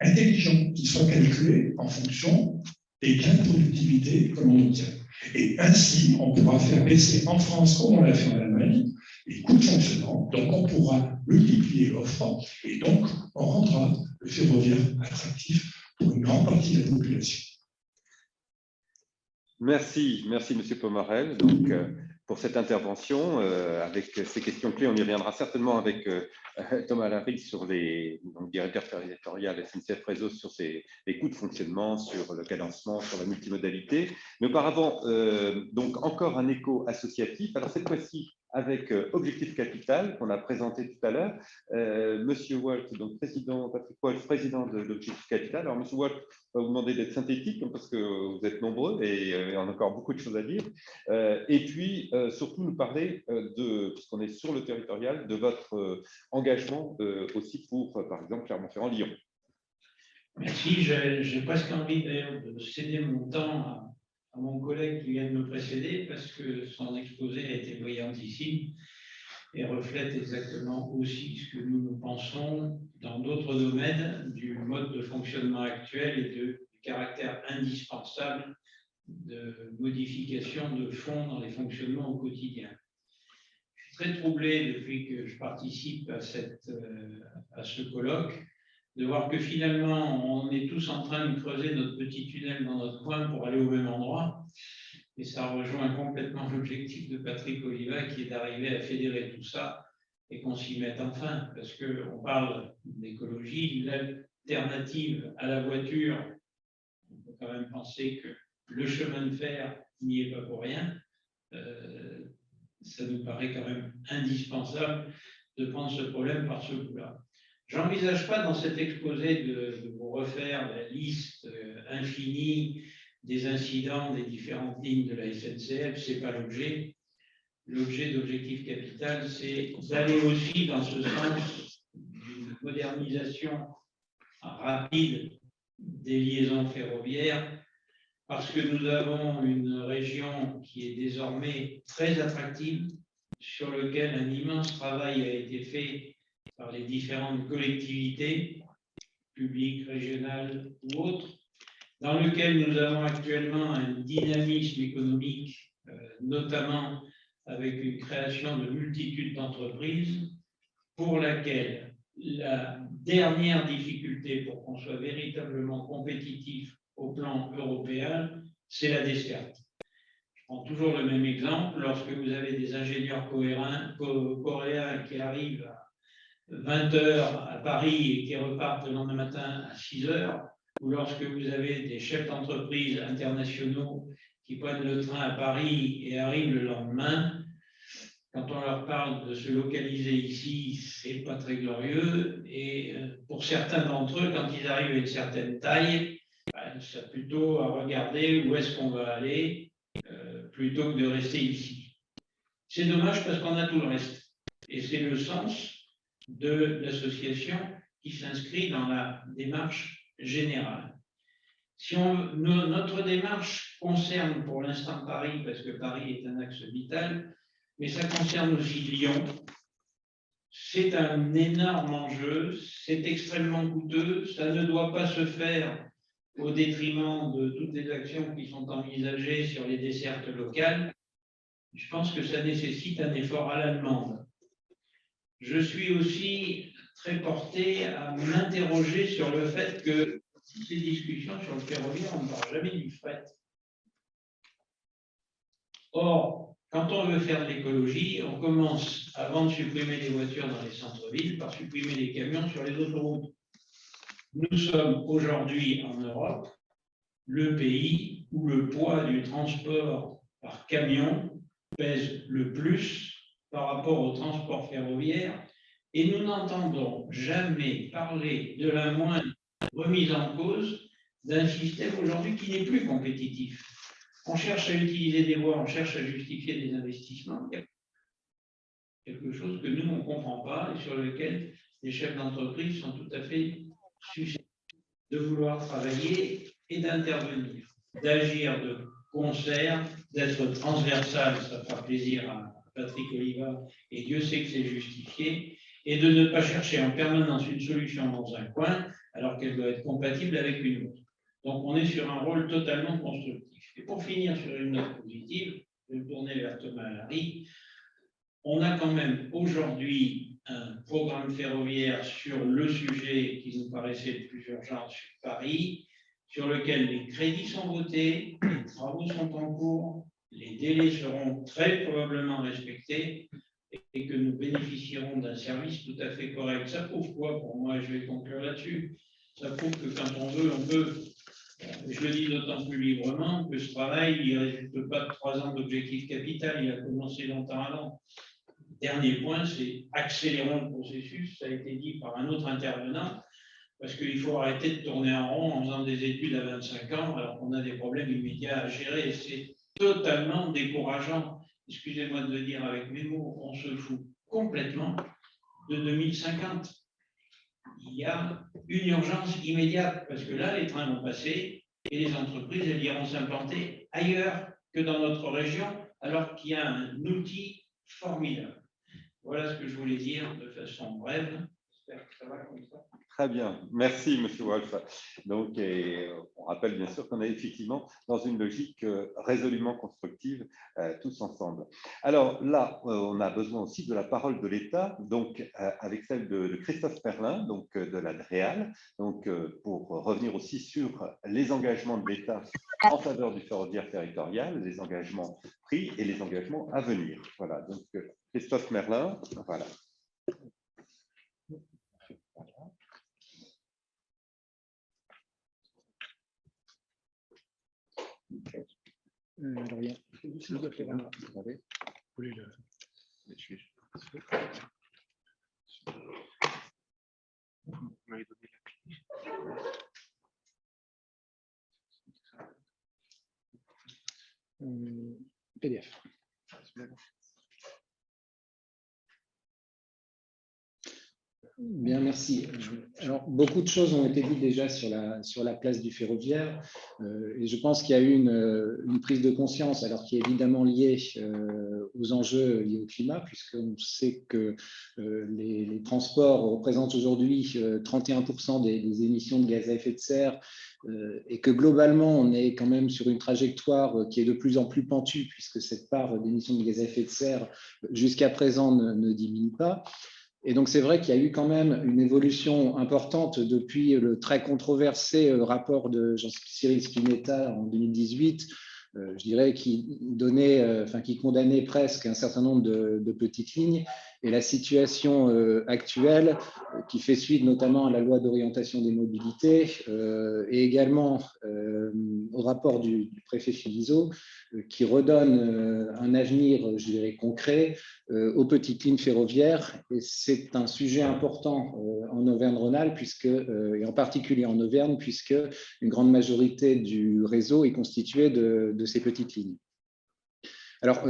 intelligent, qui soit calculé en fonction des gains de productivité que l'on obtient. Et ainsi, on pourra faire baisser en France, comme on l'a fait en Allemagne, les coûts de fonctionnement. Donc, on pourra multiplier l'offre et donc, on rendra le ferroviaire attractif pour une grande partie de la population. Merci, M. Pomarel. Donc, pour cette intervention, avec ces questions clés, on y reviendra certainement avec Thomas Larry sur les directeurs territorial SNCF Réseau sur les coûts de fonctionnement, sur le cadencement, sur la multimodalité. Mais auparavant, donc encore un écho associatif. Alors cette fois-ci, avec Objectif Capital, qu'on a présenté tout à l'heure. Monsieur Wolf, donc Patrick Wolf, président de l'Objectif Capital. Alors, Monsieur Wolf, on va vous demander d'être synthétique, parce que vous êtes nombreux et on a encore beaucoup de choses à dire. Et puis, surtout, nous parler puisqu'on est sur le territorial, de votre engagement aussi pour, par exemple, Clermont-Ferrand-Lyon. Merci. J'ai presque envie de céder mon temps à mon collègue qui vient de me précéder parce que son exposé a été brillantissime et reflète exactement aussi ce que nous pensons dans d'autres domaines du mode de fonctionnement actuel et du caractère indispensable de modification de fond dans les fonctionnements au quotidien. Je suis très troublé depuis que je participe à ce colloque de voir que finalement, on est tous en train de creuser notre petit tunnel dans notre coin pour aller au même endroit. Et ça rejoint complètement l'objectif de Patrick Oliva, qui est d'arriver à fédérer tout ça et qu'on s'y mette enfin. Parce qu'on parle d'écologie, l'alternative à la voiture, on peut quand même penser que le chemin de fer n'y est pas pour rien. Ça nous paraît quand même indispensable de prendre ce problème par ce bout-là. Je n'envisage pas dans cet exposé de vous refaire la liste infinie des incidents des différentes lignes de la SNCF, ce n'est pas l'objet. L'objet d'Objectif Capital, c'est d'aller aussi dans ce sens d'une modernisation rapide des liaisons ferroviaires, parce que nous avons une région qui est désormais très attractive, sur laquelle un immense travail a été fait par les différentes collectivités, publiques, régionales ou autres, dans lequel nous avons actuellement un dynamisme économique, notamment avec une création de multitudes d'entreprises, pour laquelle la dernière difficulté pour qu'on soit véritablement compétitif au plan européen, c'est la desserte. Je prends toujours le même exemple. Lorsque vous avez des ingénieurs coréens qui arrivent à 20 h à Paris et qui repartent le lendemain matin à 6 h, ou lorsque vous avez des chefs d'entreprise internationaux qui prennent le train à Paris et arrivent le lendemain, quand on leur parle de se localiser ici, c'est pas très glorieux. Et pour certains d'entre eux, quand ils arrivent à une certaine taille, c'est plutôt à regarder où est-ce qu'on va aller plutôt que de rester ici. C'est dommage parce qu'on a tout le reste. Et c'est le sens de l'association qui s'inscrit dans la démarche générale. Si notre démarche concerne pour l'instant Paris, parce que Paris est un axe vital, mais ça concerne aussi Lyon. C'est un énorme enjeu, c'est extrêmement coûteux, ça ne doit pas se faire au détriment de toutes les actions qui sont envisagées sur les dessertes locales. Je pense que ça nécessite un effort à la demande. Je suis aussi très porté à m'interroger sur le fait que ces discussions sur le ferroviaire, on ne parle jamais du fret. Or, quand on veut faire de l'écologie, on commence, avant de supprimer les voitures dans les centres-villes, par supprimer les camions sur les autoroutes. Nous sommes aujourd'hui en Europe le pays où le poids du transport par camion pèse le plus par rapport au transport ferroviaire et nous n'entendons jamais parler de la moindre remise en cause d'un système aujourd'hui qui n'est plus compétitif. On cherche à utiliser des voies, on cherche à justifier des investissements. Il y a quelque chose que nous, on ne comprend pas et sur lequel les chefs d'entreprise sont tout à fait susceptibles de vouloir travailler et d'intervenir, d'agir de concert, d'être transversal, ça fera plaisir à Patrick Oliva, et Dieu sait que c'est justifié, et de ne pas chercher en permanence une solution dans un coin, alors qu'elle doit être compatible avec une autre. Donc on est sur un rôle totalement constructif. Et pour finir sur une note positive, je vais me tourner vers Thomas Allary, on a quand même aujourd'hui un programme ferroviaire sur le sujet qui nous paraissait le plus urgent sur Paris, sur lequel les crédits sont votés, les travaux sont en cours, les délais seront très probablement respectés et que nous bénéficierons d'un service tout à fait correct. Ça prouve quoi pour moi? Je vais conclure là-dessus. Ça prouve que quand on veut, on peut. Je le dis d'autant plus librement que ce travail, il ne résulte pas de 3 ans d'objectif capital, il a commencé longtemps avant. Dernier point, c'est accélérons le processus, ça a été dit par un autre intervenant, parce qu'il faut arrêter de tourner en rond en faisant des études à 25 ans, alors qu'on a des problèmes immédiats à gérer. C'est totalement décourageant. Excusez-moi de le dire avec mes mots, on se fout complètement de 2050. Il y a une urgence immédiate, parce que là, les trains vont passer et les entreprises, elles iront s'implanter ailleurs que dans notre région, alors qu'il y a un outil formidable. Voilà ce que je voulais dire de façon brève. J'espère que ça va comme ça. Très bien, merci Monsieur Wolf. Donc, on rappelle bien sûr qu'on est effectivement dans une logique résolument constructive tous ensemble. Alors là, on a besoin aussi de la parole de l'État, donc avec celle de Christophe Merlin, donc de la DREAL, donc pour revenir aussi sur les engagements de l'État en faveur du ferroviaire territorial, les engagements pris et les engagements à venir. Voilà, donc Christophe Merlin, voilà. Alors, il y a s'il vous plaît, là. Attendez. Vous voulez le suivre. Vous m'avez donné la clé. PDF. Bien, merci. Alors, beaucoup de choses ont été dites déjà sur la place du ferroviaire et je pense qu'il y a eu une prise de conscience, alors qui est évidemment liée aux enjeux liés au climat, puisqu'on sait que les transports représentent aujourd'hui 31% des émissions de gaz à effet de serre et que globalement, on est quand même sur une trajectoire qui est de plus en plus pentue, puisque cette part d'émissions de gaz à effet de serre jusqu'à présent ne diminue pas. Et donc, c'est vrai qu'il y a eu quand même une évolution importante depuis le très controversé rapport de Jean-Cyril Spinetta en 2018, je dirais, qui condamnait presque un certain nombre de petites lignes. Et la situation actuelle, qui fait suite notamment à la loi d'orientation des mobilités et également au rapport du préfet Philizot, qui redonne un avenir, je dirais, concret aux petites lignes ferroviaires. Et c'est un sujet important en Auvergne-Rhône-Alpes, et en particulier en Auvergne, puisque une grande majorité du réseau est constituée de ces petites lignes. Alors,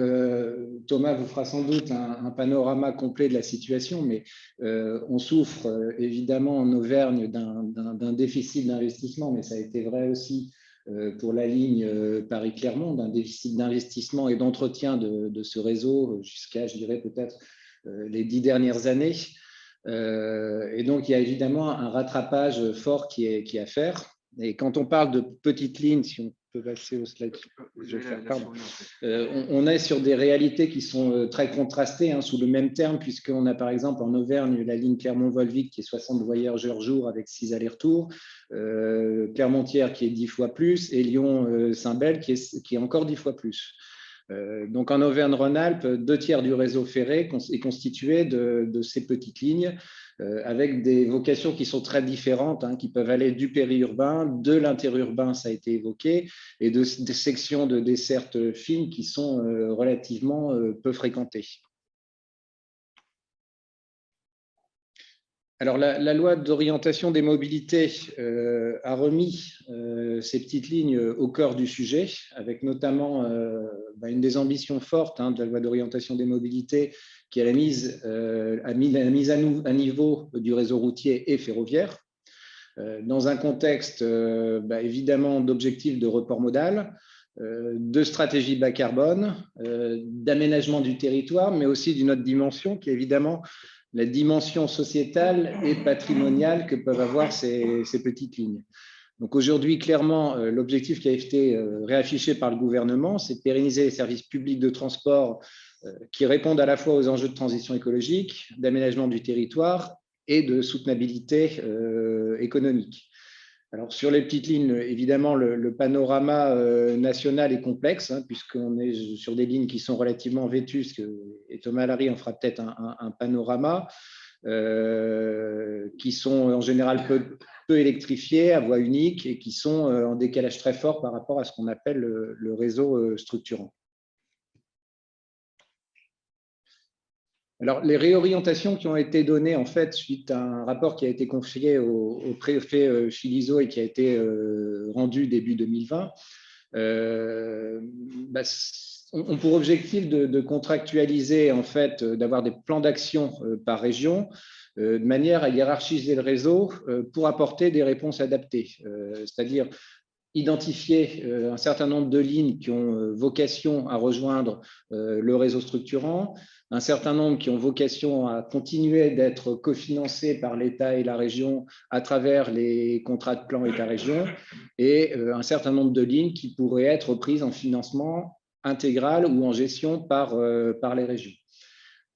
Thomas vous fera sans doute un panorama complet de la situation, mais on souffre évidemment en Auvergne d'un déficit d'investissement, mais ça a été vrai aussi pour la ligne Paris-Clermont, d'un déficit d'investissement et d'entretien de ce réseau jusqu'à, je dirais, peut-être les 10 dernières années. Et donc, il y a évidemment un rattrapage fort qui est à faire. Et quand on parle de petites lignes, si on peut passer au slide, on est sur des réalités qui sont très contrastées sous le même terme, puisqu'on a par exemple en Auvergne la ligne Clermont-Volvic qui est 60 voyageurs jour avec 6 allers-retours, Clermont-Thiers qui est 10 fois plus, et Lyon-Saint-Bel qui est encore 10 fois plus. Donc en Auvergne-Rhône-Alpes, 2/3 du réseau ferré est constitué de ces petites lignes avec des vocations qui sont très différentes, qui peuvent aller du périurbain, de l'interurbain, ça a été évoqué, et des sections de desserte fines qui sont relativement peu fréquentées. Alors, la loi d'orientation des mobilités a remis ces petites lignes au cœur du sujet, avec notamment une des ambitions fortes de la loi d'orientation des mobilités, qui est la mise à niveau du réseau routier et ferroviaire, dans un contexte évidemment d'objectifs de report modal, de stratégie bas carbone, d'aménagement du territoire, mais aussi d'une autre dimension qui est évidemment la dimension sociétale et patrimoniale que peuvent avoir ces petites lignes. Donc aujourd'hui, clairement, l'objectif qui a été réaffiché par le gouvernement, c'est de pérenniser les services publics de transport qui répondent à la fois aux enjeux de transition écologique, d'aménagement du territoire et de soutenabilité économique. Alors, sur les petites lignes, évidemment, le panorama national est complexe, puisqu'on est sur des lignes qui sont relativement vétustes, et Thomas Larry en fera peut-être un panorama, qui sont en général peu électrifiées, à voie unique, et qui sont en décalage très fort par rapport à ce qu'on appelle le réseau structurant. Alors, les réorientations qui ont été données en fait suite à un rapport qui a été confié au préfet Philizot et qui a été rendu début 2020, ont pour objectif de contractualiser en fait, d'avoir des plans d'action par région, de manière à hiérarchiser le réseau pour apporter des réponses adaptées, c'est-à-dire identifier un certain nombre de lignes qui ont vocation à rejoindre le réseau structurant, un certain nombre qui ont vocation à continuer d'être cofinancés par l'État et la région à travers les contrats de plan État-région, et un certain nombre de lignes qui pourraient être prises en financement intégral ou en gestion par les régions.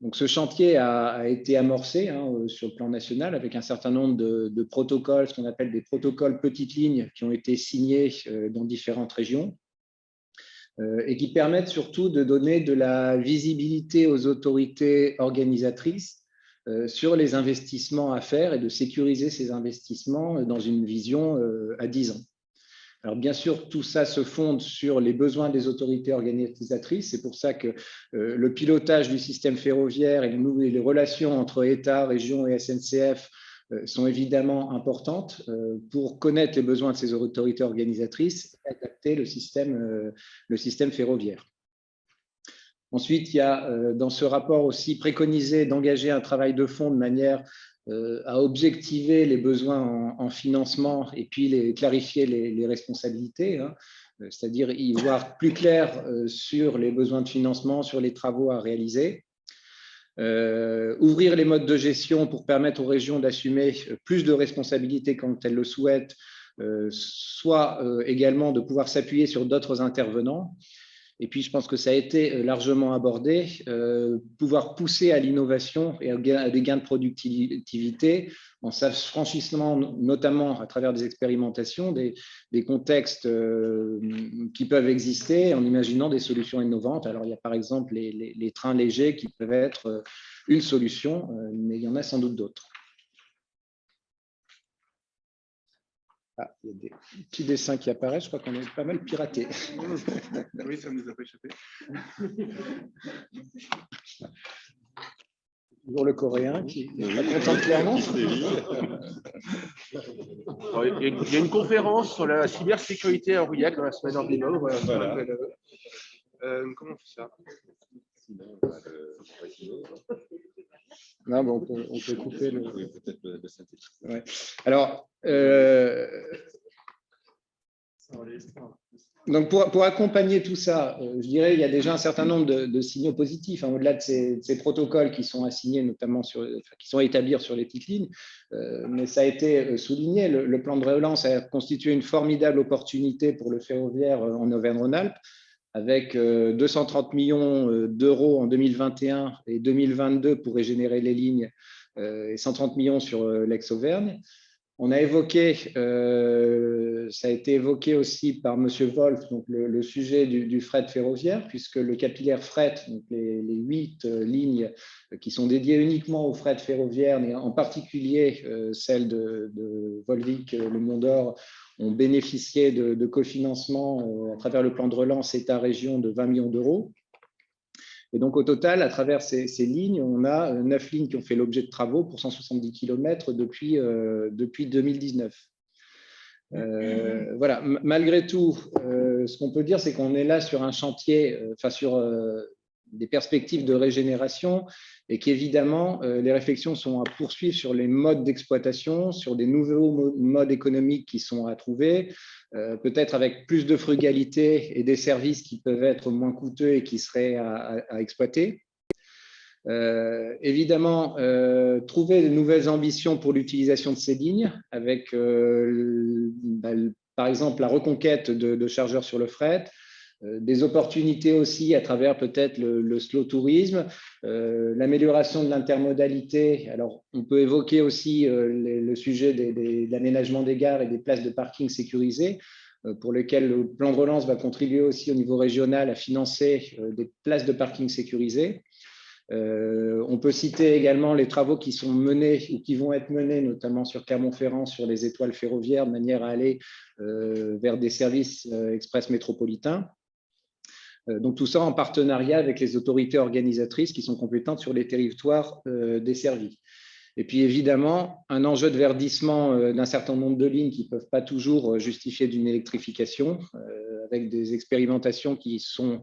Donc, ce chantier a été amorcé sur le plan national avec un certain nombre de protocoles, ce qu'on appelle des protocoles petites lignes, qui ont été signés dans différentes régions et qui permettent surtout de donner de la visibilité aux autorités organisatrices sur les investissements à faire et de sécuriser ces investissements dans une vision à 10 ans. Alors, bien sûr, tout ça se fonde sur les besoins des autorités organisatrices. C'est pour ça que le pilotage du système ferroviaire et les relations entre État, région et SNCF sont évidemment importantes pour connaître les besoins de ces autorités organisatrices et adapter le système ferroviaire. Ensuite, il y a dans ce rapport aussi préconisé d'engager un travail de fond de manière à objectiver les besoins en financement et puis clarifier les responsabilités, c'est-à-dire y voir plus clair sur les besoins de financement, sur les travaux à réaliser. Ouvrir les modes de gestion pour permettre aux régions d'assumer plus de responsabilités quand elles le souhaitent, soit également de pouvoir s'appuyer sur d'autres intervenants. Et puis, je pense que ça a été largement abordé, pouvoir pousser à l'innovation et à des gains de productivité en s'affranchissant notamment à travers des expérimentations, des contextes qui peuvent exister en imaginant des solutions innovantes. Alors, il y a par exemple les trains légers qui peuvent être une solution, mais il y en a sans doute d'autres. Ah, il y a des petits dessins qui apparaissent, je crois qu'on est pas mal piraté. Oui, ça ne nous a pas échappé. Toujours le coréen qui n'est pas content clairement. Il y a une conférence sur la cybersécurité à Aurillac dans la semaine ordinaire. Voilà. Comment on fait ça? Sinon, on va le... Non, bon, on peut couper le... Oui, peut-être le synthétique. Ouais. Alors, donc pour accompagner tout ça, je dirais qu'il y a déjà un certain nombre de signaux positifs, hein, au-delà de ces protocoles qui sont assignés, notamment qui sont à établir sur les petites lignes. Mais ça a été souligné, le plan de relance a constitué une formidable opportunité pour le ferroviaire en Auvergne-Rhône-Alpes, avec 230 millions d'euros en 2021 et 2022 pour régénérer les lignes et 130 millions sur l'ex-Auvergne. On a évoqué, ça a été évoqué aussi par M. Wolf, donc le sujet du fret ferroviaire, puisque le capillaire fret, donc les 8 lignes qui sont dédiées uniquement au fret ferroviaire, et en particulier celle de Volvic, le Mont d'Or, ont bénéficié de cofinancement à travers le plan de relance État-région de 20 millions d'euros. Et donc, au total, à travers ces lignes, on a 9 lignes qui ont fait l'objet de travaux pour 170 km depuis 2019. Voilà. Malgré tout, ce qu'on peut dire, c'est qu'on est là sur un chantier, sur des perspectives de régénération et qu'évidemment, les réflexions sont à poursuivre sur les modes d'exploitation, sur des nouveaux modes économiques qui sont à trouver, peut-être avec plus de frugalité et des services qui peuvent être moins coûteux et qui seraient à exploiter. Évidemment, trouver de nouvelles ambitions pour l'utilisation de ces lignes avec, par exemple, la reconquête de chargeurs sur le fret, des opportunités aussi à travers peut-être le slow tourisme, l'amélioration de l'intermodalité. Alors, on peut évoquer aussi le sujet de l'aménagement des gares et des places de parking sécurisées, pour lesquelles le plan de relance va contribuer aussi au niveau régional à financer des places de parking sécurisées. On peut citer également les travaux qui sont menés ou qui vont être menés, notamment sur Clermont-Ferrand, sur les étoiles ferroviaires, de manière à aller vers des services express métropolitains. Donc tout ça en partenariat avec les autorités organisatrices qui sont compétentes sur les territoires desservis. Et puis évidemment, un enjeu de verdissement d'un certain nombre de lignes qui ne peuvent pas toujours justifier d'une électrification, avec des expérimentations qui sont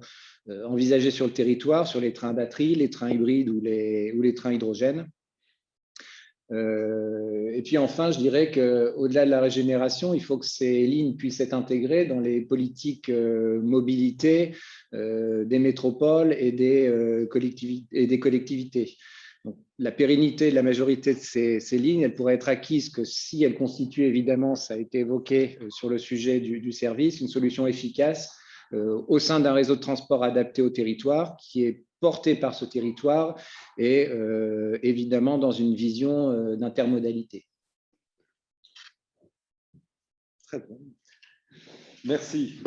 envisagées sur le territoire, sur les trains batterie, les trains hybrides ou les trains hydrogène. Et puis enfin, je dirais qu'au-delà de la régénération, il faut que ces lignes puissent être intégrées dans les politiques mobilité des métropoles et des collectivités. Donc, la pérennité de la majorité de ces lignes, elle pourrait être acquise que si elles constituent, évidemment, ça a été évoqué sur le sujet du service, une solution efficace au sein d'un réseau de transport adapté au territoire qui est porté par ce territoire et évidemment dans une vision d'intermodalité. Très bien. Merci.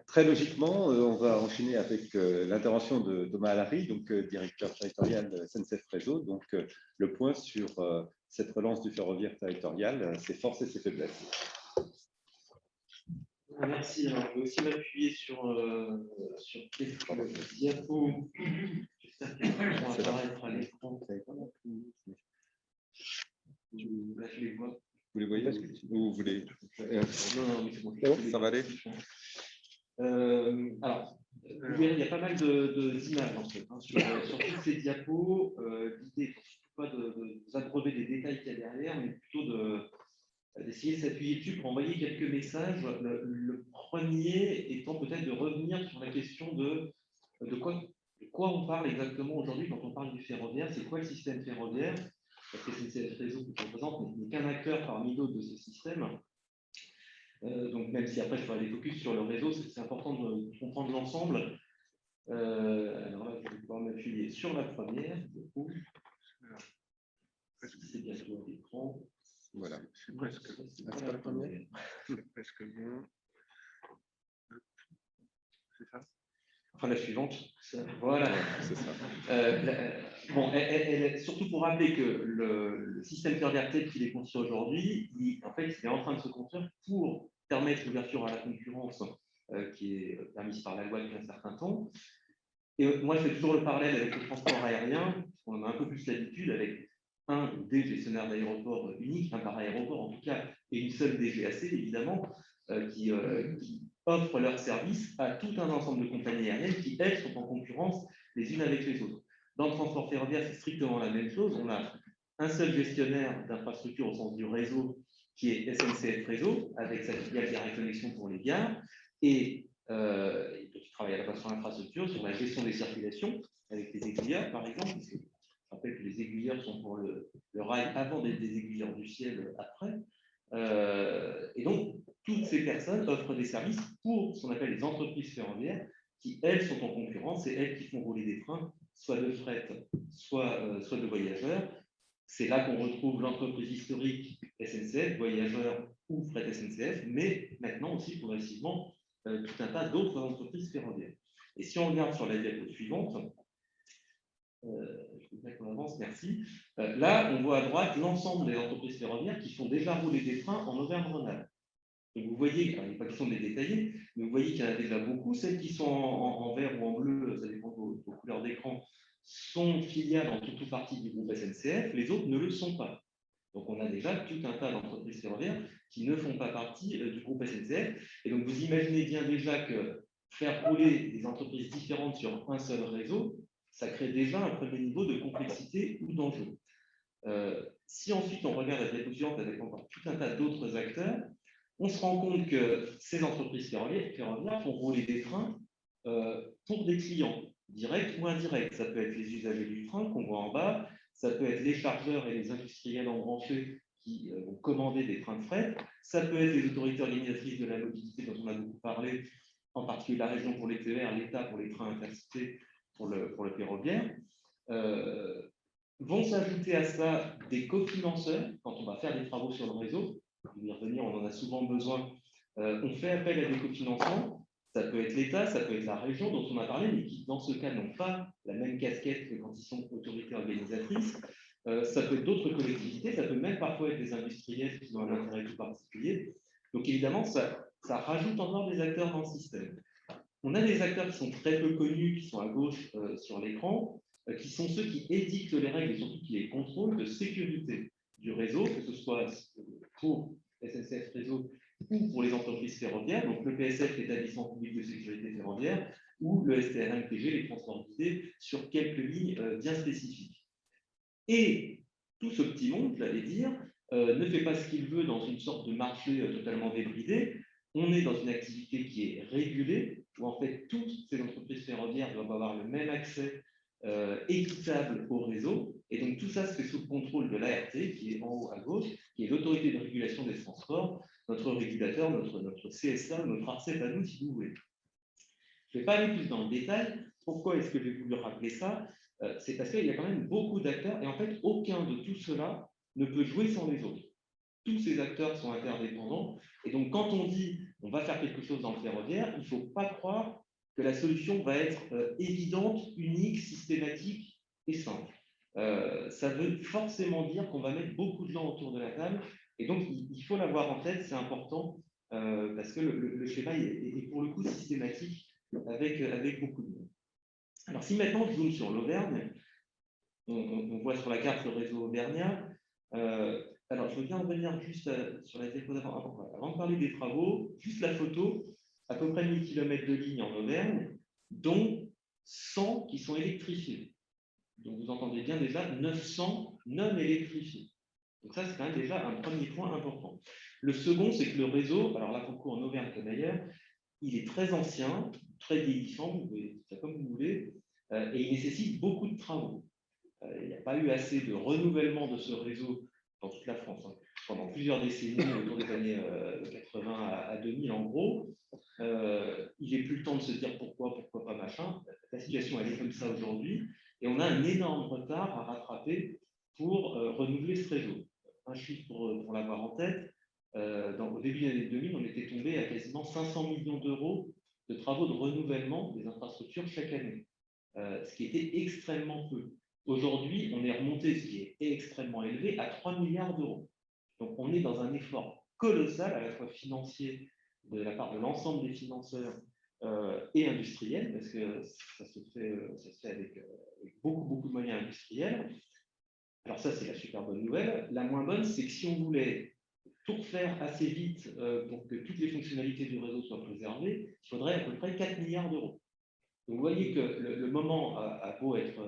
Très logiquement, on va enchaîner avec l'intervention de Thomas Allary, donc directeur territorial de SNCF Réseau. Donc, le point sur cette relance du ferroviaire territorial, ses forces et ses faiblesses. Merci. Alors, je vais aussi m'appuyer sur quelques diapos. J'espère qu'ils vont apparaître à l'écran. Là, je les vois. Vous les voyez ou vous voulez? Non, mais c'est bon. Ça va aller? Alors, vous verrez, il y a pas mal d'images en fait, hein, sur toutes ces diapos. L'idée n'est surtout pas de vous abreuver des détails qu'il y a derrière, mais plutôt d'essayer de s'appuyer dessus pour envoyer quelques messages. Le premier étant peut-être de revenir sur la question de quoi on parle exactement aujourd'hui quand on parle du ferroviaire. C'est quoi le système ferroviaire? Parce que SNCF Réseau que je représente n'est qu'un acteur parmi d'autres de ce système. Donc même si après je ferai des focus sur le réseau, c'est important de comprendre l'ensemble. Alors là, je vais pouvoir m'appuyer sur la première. C'est bien sur l'écran. Voilà, c'est presque la première. C'est presque bon. C'est ça? Enfin, la suivante. Voilà. C'est ça. Bon, surtout pour rappeler que le système ferroviaire tel qu'il est conçu aujourd'hui, en fait, il est en train de se construire pour permettre l'ouverture à la concurrence qui est permise par la loi depuis un certain temps. Et moi, je fais toujours le parallèle avec le transport aérien, on a un peu plus l'habitude avec un ou des gestionnaires d'aéroport uniques, un par aéroport en tout cas, et une seule DGAC, évidemment, qui offrent leurs services à tout un ensemble de compagnies aériennes qui, elles, sont en concurrence les unes avec les autres. Dans le transport ferroviaire, c'est strictement la même chose. On a un seul gestionnaire d'infrastructure au sens du réseau, qui est SNCF Réseau, avec sa filiale Direct Connexion pour les gares, et qui travaille à la fois sur l'infrastructure, sur la gestion des circulations, avec les aiguilleurs, par exemple, parce que je rappelle que les aiguilleurs sont pour le rail avant d'être des aiguilleurs du ciel après. Et donc, toutes ces personnes offrent des services pour ce qu'on appelle les entreprises ferroviaires, qui, elles, sont en concurrence, c'est elles qui font rouler des trains, soit de fret, soit de voyageurs. C'est là qu'on retrouve l'entreprise historique SNCF, voyageurs ou fret SNCF, mais maintenant aussi progressivement tout un tas d'autres entreprises ferroviaires. Et si on regarde sur la diapo suivante, je vous mets en avance, merci. Là, on voit à droite l'ensemble des entreprises ferroviaires qui font déjà rouler des trains en Auvergne-Rhône-Alpes. Donc vous voyez, il n'est pas question de les détailler, mais vous voyez qu'il y en a déjà beaucoup. Celles qui sont en vert ou en bleu, ça dépend de vos couleurs d'écran, sont filiales en tout ou partie du groupe SNCF, les autres ne le sont pas. Donc on a déjà tout un tas d'entreprises ferroviaires qui ne font pas partie du groupe SNCF. Et donc vous imaginez bien déjà que faire rouler des entreprises différentes sur un seul réseau, ça crée déjà un premier niveau de complexité ou d'enjeu. Si ensuite on regarde la diapo suivante avec encore tout un tas d'autres acteurs, on se rend compte que ces entreprises ferroviaires font rouler des trains pour des clients, directs ou indirects. Ça peut être les usagers du train qu'on voit en bas, ça peut être les chargeurs et les industriels embranchés qui vont commander des trains de fret, ça peut être les autorités organisatrices de la mobilité dont on a beaucoup parlé, en particulier la région pour les TER, l'État pour les trains intercités, pour le ferroviaire. Vont s'ajouter à ça des cofinanceurs quand on va faire des travaux sur le réseau. Pour y revenir, on en a souvent besoin. On fait appel à des cofinancements. Ça peut être l'État, ça peut être la région dont on a parlé, mais qui, dans ce cas, n'ont pas la même casquette que quand ils sont autorités organisatrices. Ça peut être d'autres collectivités, ça peut même parfois être des industriels qui ont un intérêt tout particulier. Donc, évidemment, ça rajoute encore des acteurs dans le système. On a des acteurs qui sont très peu connus, qui sont à gauche sur l'écran, qui sont ceux qui édictent les règles et surtout qui les contrôlent de sécurité du réseau, que ce soit pour SNCF Réseau ou pour les entreprises ferroviaires, donc le PSF, l'établissement public de sécurité ferroviaire, ou le STRMPG, les transports guidés, sur quelques lignes bien spécifiques. Et tout ce petit monde, j'allais dire, ne fait pas ce qu'il veut dans une sorte de marché totalement débridé. On est dans une activité qui est régulée, où en fait toutes ces entreprises ferroviaires doivent avoir le même accès équitable au réseau. Et donc tout ça se fait sous le contrôle de l'ART, qui est en haut à gauche, qui est l'autorité de régulation des transports, notre régulateur, notre CSA, notre ARCEP à nous, si vous voulez. Je ne vais pas aller plus dans le détail. Pourquoi est-ce que j'ai voulu rappeler ça? C'est parce qu'il y a quand même beaucoup d'acteurs, et en fait, aucun de tout cela ne peut jouer sans les autres. Tous ces acteurs sont interdépendants, et donc quand on dit on va faire quelque chose dans le ferroviaire, il ne faut pas croire que la solution va être évidente, unique, systématique et simple. Ça veut forcément dire qu'on va mettre beaucoup de gens autour de la table, et donc il faut l'avoir en tête, c'est important, parce que le schéma est pour le coup systématique avec beaucoup de monde. Alors si maintenant je zoome sur l'Auvergne, on voit sur la carte le réseau auvergnat. Alors je veux bien revenir juste sur la diapo d'avant. Avant de parler des travaux, juste la photo, à peu près 1000 km de ligne en Auvergne, dont 100 qui sont électrifiés. Donc vous entendez bien déjà 900 non électrifiés. Donc ça, c'est quand même déjà un premier point important. Le second, c'est que le réseau, alors là, pour le coup, en Auvergne comme ailleurs, il est très ancien, très vieillissant, vous pouvez faire comme vous voulez, et il nécessite beaucoup de travaux. Il n'y a pas eu assez de renouvellement de ce réseau dans toute la France, hein, pendant plusieurs décennies, autour des années 80 à 2000 en gros. Il n'est plus le temps de se dire pourquoi pas machin. La situation elle est comme ça aujourd'hui, et on a un énorme retard à rattraper pour renouveler ce réseau. Un chiffre pour l'avoir en tête, au début des années 2000, on était tombé à quasiment 500 millions d'euros de travaux de renouvellement des infrastructures chaque année, ce qui était extrêmement peu. Aujourd'hui, on est remonté, ce qui est extrêmement élevé, à 3 milliards d'euros. Donc on est dans un effort colossal, à la fois financier, de la part de l'ensemble des financeurs et industriels, parce que ça se fait avec beaucoup de moyens industriels. Alors ça, c'est la super bonne nouvelle. La moins bonne, c'est que si on voulait pour faire assez vite, pour que toutes les fonctionnalités du réseau soient préservées, il faudrait à peu près 4 milliards d'euros. Donc vous voyez que le moment a beau être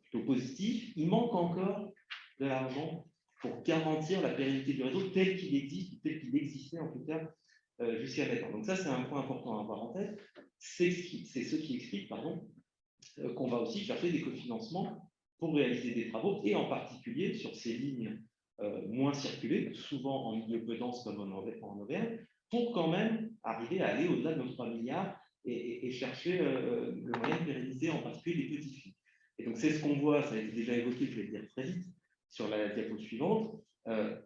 plutôt positif, il manque encore de l'argent pour garantir la pérennité du réseau tel qu'il existe, tel qu'il existait en tout cas jusqu'à maintenant. Donc ça, c'est un point important à avoir en tête. C'est ce qui explique qu'on va aussi chercher des cofinancements pour réaliser des travaux, et en particulier sur ces lignes moins circulées, souvent en milieu peu dense comme en Auvergne, pour quand même arriver à aller au-delà de nos 3 milliards et chercher le moyen de pérenniser en particulier les petits flux. Et donc c'est ce qu'on voit, ça a été déjà évoqué, je vais le dire très vite, sur la diapo suivante.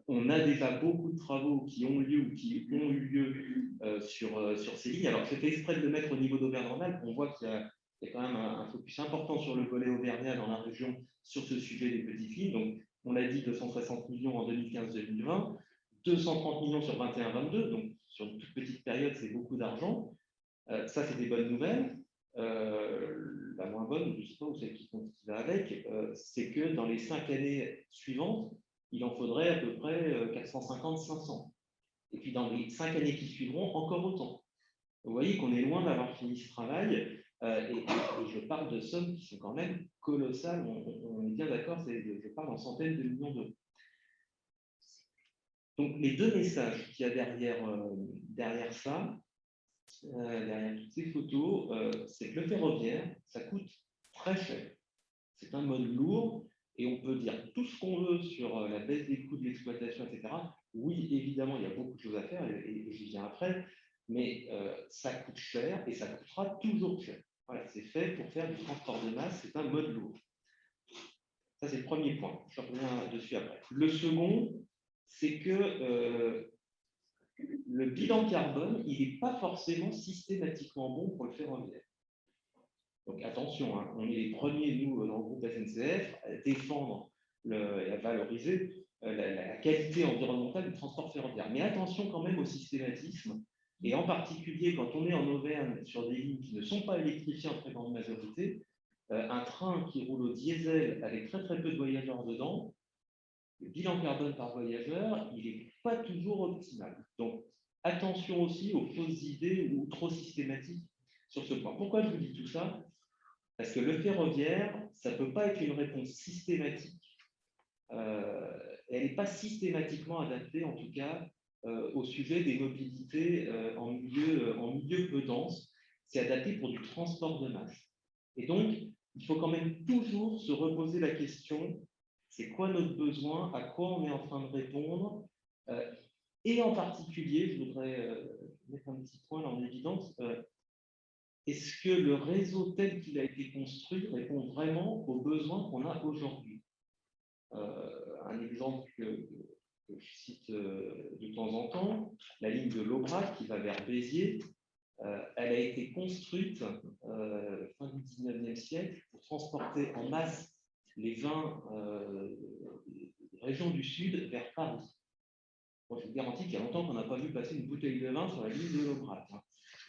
On a déjà beaucoup de travaux qui ont lieu ou qui ont eu lieu sur ces lignes. Alors j'ai fait exprès de le mettre au niveau d'Auvergne-Rhône-Alpes, on voit qu'il y a quand même un focus important sur le volet auvergnat dans la région sur ce sujet des petites lignes. Donc on l'a dit, 260 millions en 2015-2020, 230 millions sur 21-22, donc sur une toute petite période, c'est beaucoup d'argent. Ça, c'est des bonnes nouvelles. La moins bonne, je ne sais pas, ou celle qui va avec, c'est que dans les 5 années suivantes, il en faudrait à peu près 450-500. Et puis dans les 5 années qui suivront, encore autant. Vous voyez qu'on est loin d'avoir fini ce travail, et je parle de sommes qui sont quand même colossales. On est bien d'accord, je parle en centaines de millions d'euros. Donc les deux messages qu'il y a derrière ça, derrière toutes ces photos, c'est que le ferroviaire, ça coûte très cher. C'est un mode lourd, et on peut dire tout ce qu'on veut sur la baisse des coûts de l'exploitation, etc. Oui, évidemment, il y a beaucoup de choses à faire, et j'y viens après, mais ça coûte cher, et ça coûtera toujours cher. Voilà, c'est fait pour faire du transport de masse, c'est un mode lourd. Ça, c'est le premier point, je reviens dessus après. Le second, c'est que le bilan carbone, il n'est pas forcément systématiquement bon pour le ferroviaire. Donc attention, hein, on est les premiers, nous, dans le groupe SNCF, à défendre et à valoriser la qualité environnementale du transport ferroviaire. Mais attention quand même au systématisme, et en particulier quand on est en Auvergne sur des lignes qui ne sont pas électrifiées en très grande majorité, un train qui roule au diesel avec très très peu de voyageurs dedans, le bilan carbone par voyageur, il n'est pas toujours optimal. Donc, attention aussi aux fausses idées ou trop systématiques sur ce point. Pourquoi je vous dis tout ça? Parce que le ferroviaire, ça ne peut pas être une réponse systématique. Elle n'est pas systématiquement adaptée, en tout cas, au sujet des mobilités en milieu peu dense. C'est adapté pour du transport de masse. Et donc, il faut quand même toujours se reposer la question: c'est quoi notre besoin, à quoi on est en train de répondre, et en particulier, je voudrais mettre un petit point là en évidence, est-ce que le réseau tel qu'il a été construit répond vraiment aux besoins qu'on a aujourd'hui? Un exemple que je cite de temps en temps, la ligne de l'Aubrac qui va vers Béziers, elle a été construite fin du 19e siècle pour transporter en masse les vins des régions du Sud vers Paris. Moi, je vous garantis qu'il y a longtemps qu'on n'a pas vu passer une bouteille de vin sur la ligne de l'Aubrac.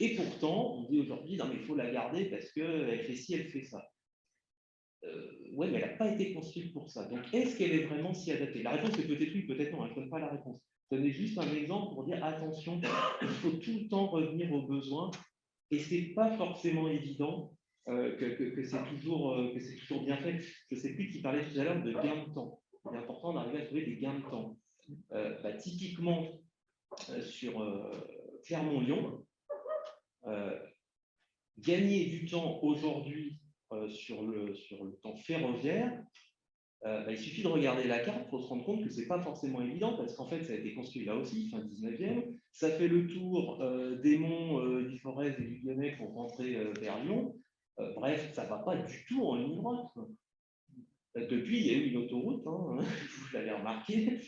Et pourtant, on dit aujourd'hui, non mais il faut la garder parce qu'elle fait ci, elle fait ça. Oui, mais elle n'a pas été construite pour ça. Donc, est-ce qu'elle est vraiment si adaptée? La réponse est peut-être oui, peut-être non, je ne donne pas la réponse. Je donne juste un exemple pour dire, attention, il faut tout le temps revenir aux besoins, et ce n'est pas forcément évident que c'est toujours bien fait. Je ne sais plus qui parlait tout à l'heure de gains de temps. Il est important d'arriver à trouver des gains de temps. Typiquement, sur Clermont-Lyon, gagner du temps aujourd'hui sur le temps ferroviaire, il suffit de regarder la carte pour se rendre compte que ce n'est pas forcément évident, parce qu'en fait, ça a été construit là aussi, fin 19e. Ça fait le tour des monts du Forez et du Lyonnais pour rentrer vers Lyon. Bref, ça ne va pas du tout en ligne droite. Depuis, il y a eu une autoroute, hein, vous l'avez remarqué,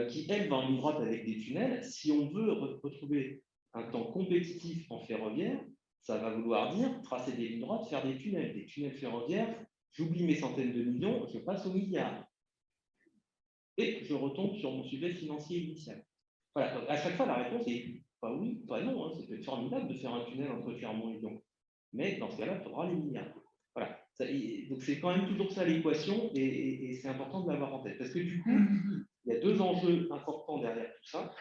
qui, elle, va en ligne droite avec des tunnels. Si on veut retrouver un temps compétitif en ferroviaire, ça va vouloir dire tracer des lignes droites, faire des tunnels ferroviaires. J'oublie mes centaines de millions, je passe aux milliards. Et je retombe sur mon sujet financier initial. Voilà, donc à chaque fois, la réponse est pas oui, pas non. Hein. C'est formidable de faire un tunnel entre Clermont et Lyon. Mais dans ce cas-là, il faudra les milliards. Voilà. Donc c'est quand même toujours ça l'équation, et c'est important de l'avoir en tête. Parce que du coup, il y a deux enjeux importants derrière tout ça,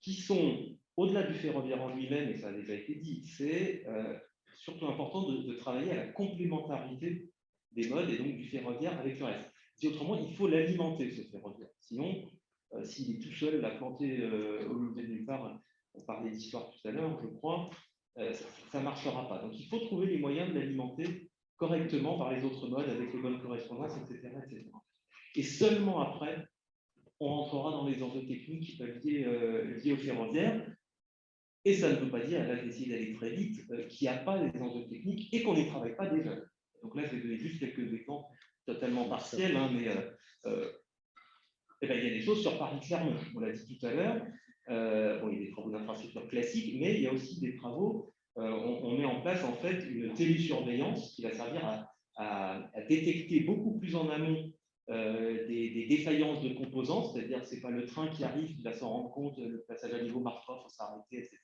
qui sont, au-delà du ferroviaire en lui-même, et ça a déjà été dit, c'est surtout important de travailler à la complémentarité des modes et donc du ferroviaire avec le reste. Dit autrement, il faut l'alimenter, ce ferroviaire. Sinon, s'il est tout seul, la planté au milieu de nulle part, on parlait d'histoire tout à l'heure, je crois, ça ne marchera pas. Donc il faut trouver les moyens de l'alimenter correctement par les autres modes, avec les bonnes correspondances, etc. etc. Et seulement après, on rentrera dans les enjeux techniques liés au ferroviaire. Et ça ne veut pas dire, là j'essaie d'aller très vite, qu'il n'y a pas des enjeux techniques et qu'on n'y travaille pas déjà. Donc là, je vais donner juste quelques exemples totalement partiels, hein, mais il y a des choses sur Paris-Clermont, on l'a dit tout à l'heure. Bon, il y a des travaux d'infrastructure classiques, mais il y a aussi des travaux, on met en place en fait une télésurveillance qui va servir à détecter beaucoup plus en amont des défaillances de composants, c'est-à-dire que ce n'est pas le train qui arrive qui va s'en rendre compte, le passage à niveau marque-off, il faut s'arrêter, etc.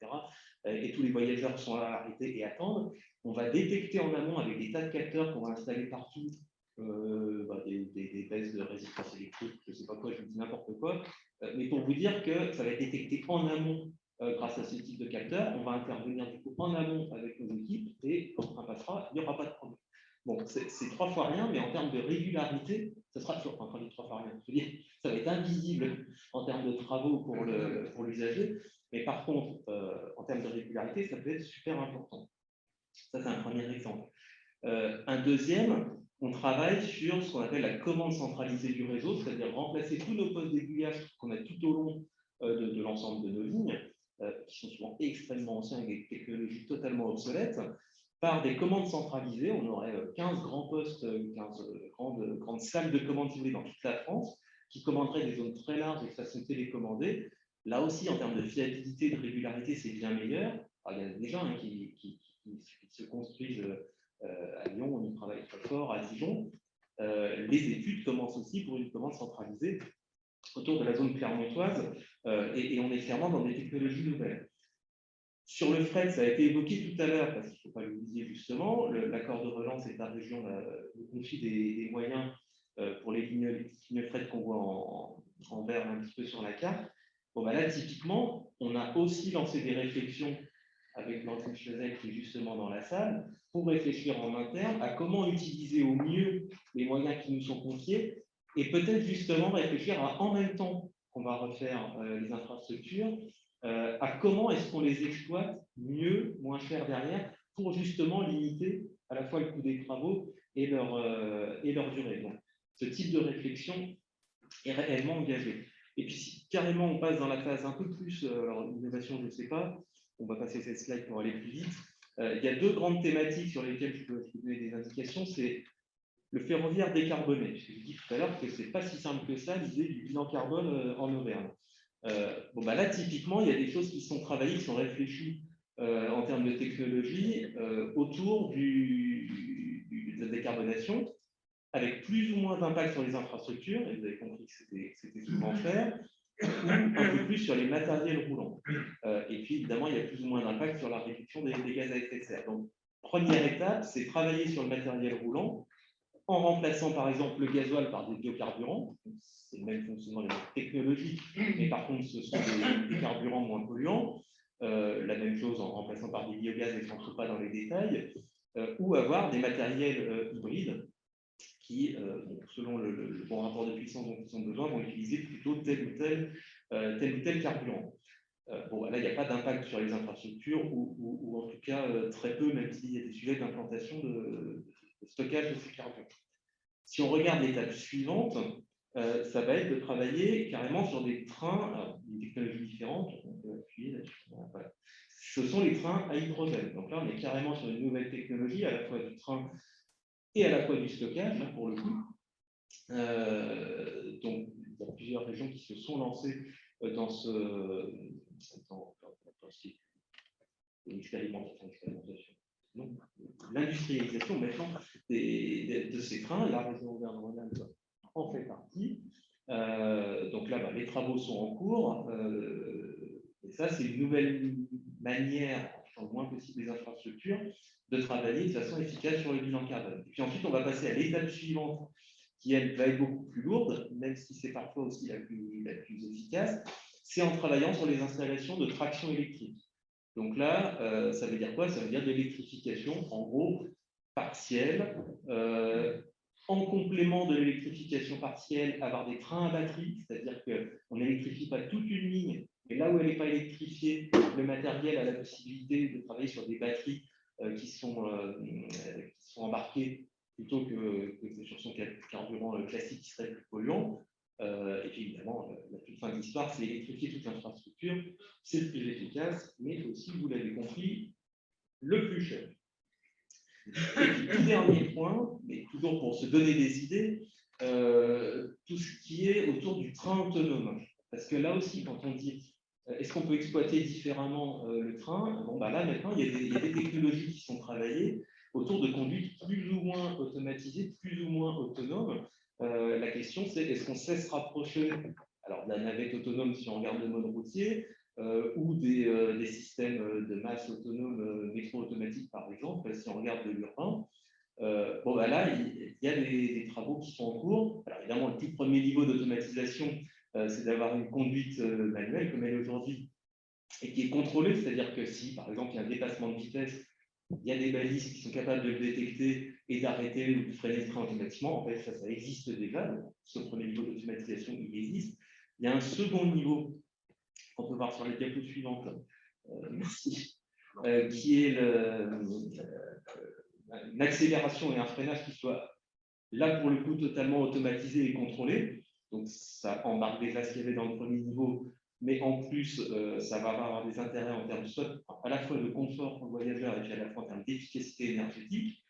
Et tous les voyageurs sont là à arrêter et attendre. On va détecter en amont avec des tas de capteurs qu'on va installer partout, des tests de résistance électrique, je ne sais pas quoi, je vous dis n'importe quoi, mais pour vous dire que ça va être détecté en amont grâce à ce type de capteurs. On va intervenir du coup en amont avec nos équipes et quand le train passera, il n'y aura pas de problème. Bon, c'est 3 fois rien, mais en termes de régularité, ça sera toujours, enfin, 3 fois rien, je veux dire, ça va être invisible en termes de travaux pour l'usager, mais par contre, en termes de régularité, ça peut être super important. Ça, c'est un premier exemple. Un deuxième, on travaille sur ce qu'on appelle la commande centralisée du réseau, c'est-à-dire remplacer tous nos postes d'aiguillage qu'on a tout au long de l'ensemble de nos lignes, qui sont souvent extrêmement anciens avec des technologies totalement obsolètes, par des commandes centralisées. On aurait 15 grands postes, 15 grandes salles de commande, si vous voulez, dans toute la France, qui commanderaient des zones très larges et de façon télécommandée. Là aussi, en termes de fiabilité, de régularité, c'est bien meilleur. Alors, il y en a déjà qui se construisent à Lyon, on y travaille très fort, à Dijon. Les études commencent aussi pour une commande centralisée autour de la zone clermontoise, et on est clairement dans des technologies nouvelles. Sur le fret, ça a été évoqué tout à l'heure, parce qu'il ne faut pas l'oublier justement, l'accord de relance et la région nous confie des moyens pour les lignes fret qu'on voit en vert un petit peu sur la carte. Bon, bah là, typiquement, on a aussi lancé des réflexions avec Martin Chazet qui est justement dans la salle, pour réfléchir en interne à comment utiliser au mieux les moyens qui nous sont confiés, et peut-être justement réfléchir à, en même temps qu'on va refaire les infrastructures, à comment est-ce qu'on les exploite mieux, moins cher derrière, pour justement limiter à la fois le coût des travaux et leur durée. Donc, ce type de réflexion est réellement engagé. Et puis, si carrément on passe dans la phase un peu plus, alors l'innovation, je ne sais pas, on va passer cette slide pour aller plus vite. Il y a 2 grandes thématiques sur lesquelles je peux vous donner des indications. C'est le ferroviaire décarboné. Je vous dis tout à l'heure que ce n'est pas si simple que ça, l'idée du bilan carbone en Auvergne. Bon, bah là, typiquement, il y a des choses qui sont travaillées, qui sont réfléchies en termes de technologie autour de la décarbonation, avec plus ou moins d'impact sur les infrastructures, et vous avez compris que c'était souvent faire, ou un peu plus sur les matériels roulants. Et puis, évidemment, il y a plus ou moins d'impact sur la réduction des gaz à effet de serre. Donc, première étape, c'est travailler sur le matériel roulant, en remplaçant par exemple le gasoil par des biocarburants. C'est le même fonctionnement, les mêmes technologies, mais par contre, ce sont des carburants moins polluants. La même chose en remplaçant par des biogaz, mais je n'entre pas dans les détails, ou avoir des matériels hybrides qui, selon le bon rapport de puissance dont ils ont besoin, vont utiliser plutôt tel ou tel carburant. Bon, là, il n'y a pas d'impact sur les infrastructures, ou en tout cas très peu, même s'il y a des sujets d'implantation de stockage de ces carburants. Si on regarde l'étape suivante, ça va être de travailler carrément sur des trains, des technologies différentes, on peut appuyer là-dessus. Voilà. Ce sont les trains à hydrogène. Donc là, on est carrément sur une nouvelle technologie, à la fois du train et à la fois du stockage, là, pour le coup. Donc, il y a plusieurs régions qui se sont lancées dans l'expérimentation. L'industrialisation maintenant de ces trains, la région Auvergne-Rhône-Alpes en fait partie. Donc là, les travaux sont en cours. Et ça, c'est une nouvelle manière, en le moins possible des infrastructures, de travailler de façon efficace sur le bilan carbone. Et puis ensuite, on va passer à l'étape suivante, qui elle va être beaucoup plus lourde, même si c'est parfois aussi la plus efficace, c'est en travaillant sur les installations de traction électrique. Donc là, ça veut dire quoi? Ça veut dire de l'électrification, en gros, partielle, en complément de l'électrification partielle, avoir des trains à batterie, c'est-à-dire qu'on n'électrifie pas toute une ligne, mais là où elle n'est pas électrifiée, le matériel a la possibilité de travailler sur des batteries qui sont embarquées plutôt que sur son carburant classique qui serait plus polluant. Et puis évidemment, la toute fin de l'histoire, c'est électrifier toute l'infrastructure, c'est le plus efficace, mais aussi, vous l'avez compris, le plus cher. Et puis, tout dernier point, mais toujours pour se donner des idées, tout ce qui est autour du train autonome. Parce que là aussi, quand on dit est-ce qu'on peut exploiter différemment le train, bon, bah là maintenant, il y a des technologies qui sont travaillées autour de conduites plus ou moins automatisées, plus ou moins autonomes. La question, c'est est-ce qu'on sait se rapprocher alors, de la navette autonome si on regarde le mode routier, ou des systèmes de masse autonome, métro automatique par exemple, si on regarde de l'urbain. Bon, bah là, il y a des travaux qui sont en cours. Alors évidemment, le tout premier niveau d'automatisation, c'est d'avoir une conduite manuelle comme elle est aujourd'hui et qui est contrôlée, c'est-à-dire que si, par exemple, il y a un dépassement de vitesse, il y a des balises qui sont capables de le détecter et d'arrêter ou de freiner le train automatiquement. En fait, ça existe déjà. Ce premier niveau d'automatisation, il existe. Il y a un second niveau qu'on peut voir sur les diapos suivantes, merci, qui est une accélération et un freinage qui soit là pour le coup totalement automatisé et contrôlé. Donc ça embarque déjà ce qu'il y avait dans le premier niveau, mais en plus ça va avoir des intérêts en termes soit à la fois de confort pour le voyageur et puis à la fois en termes d'efficacité énergétique.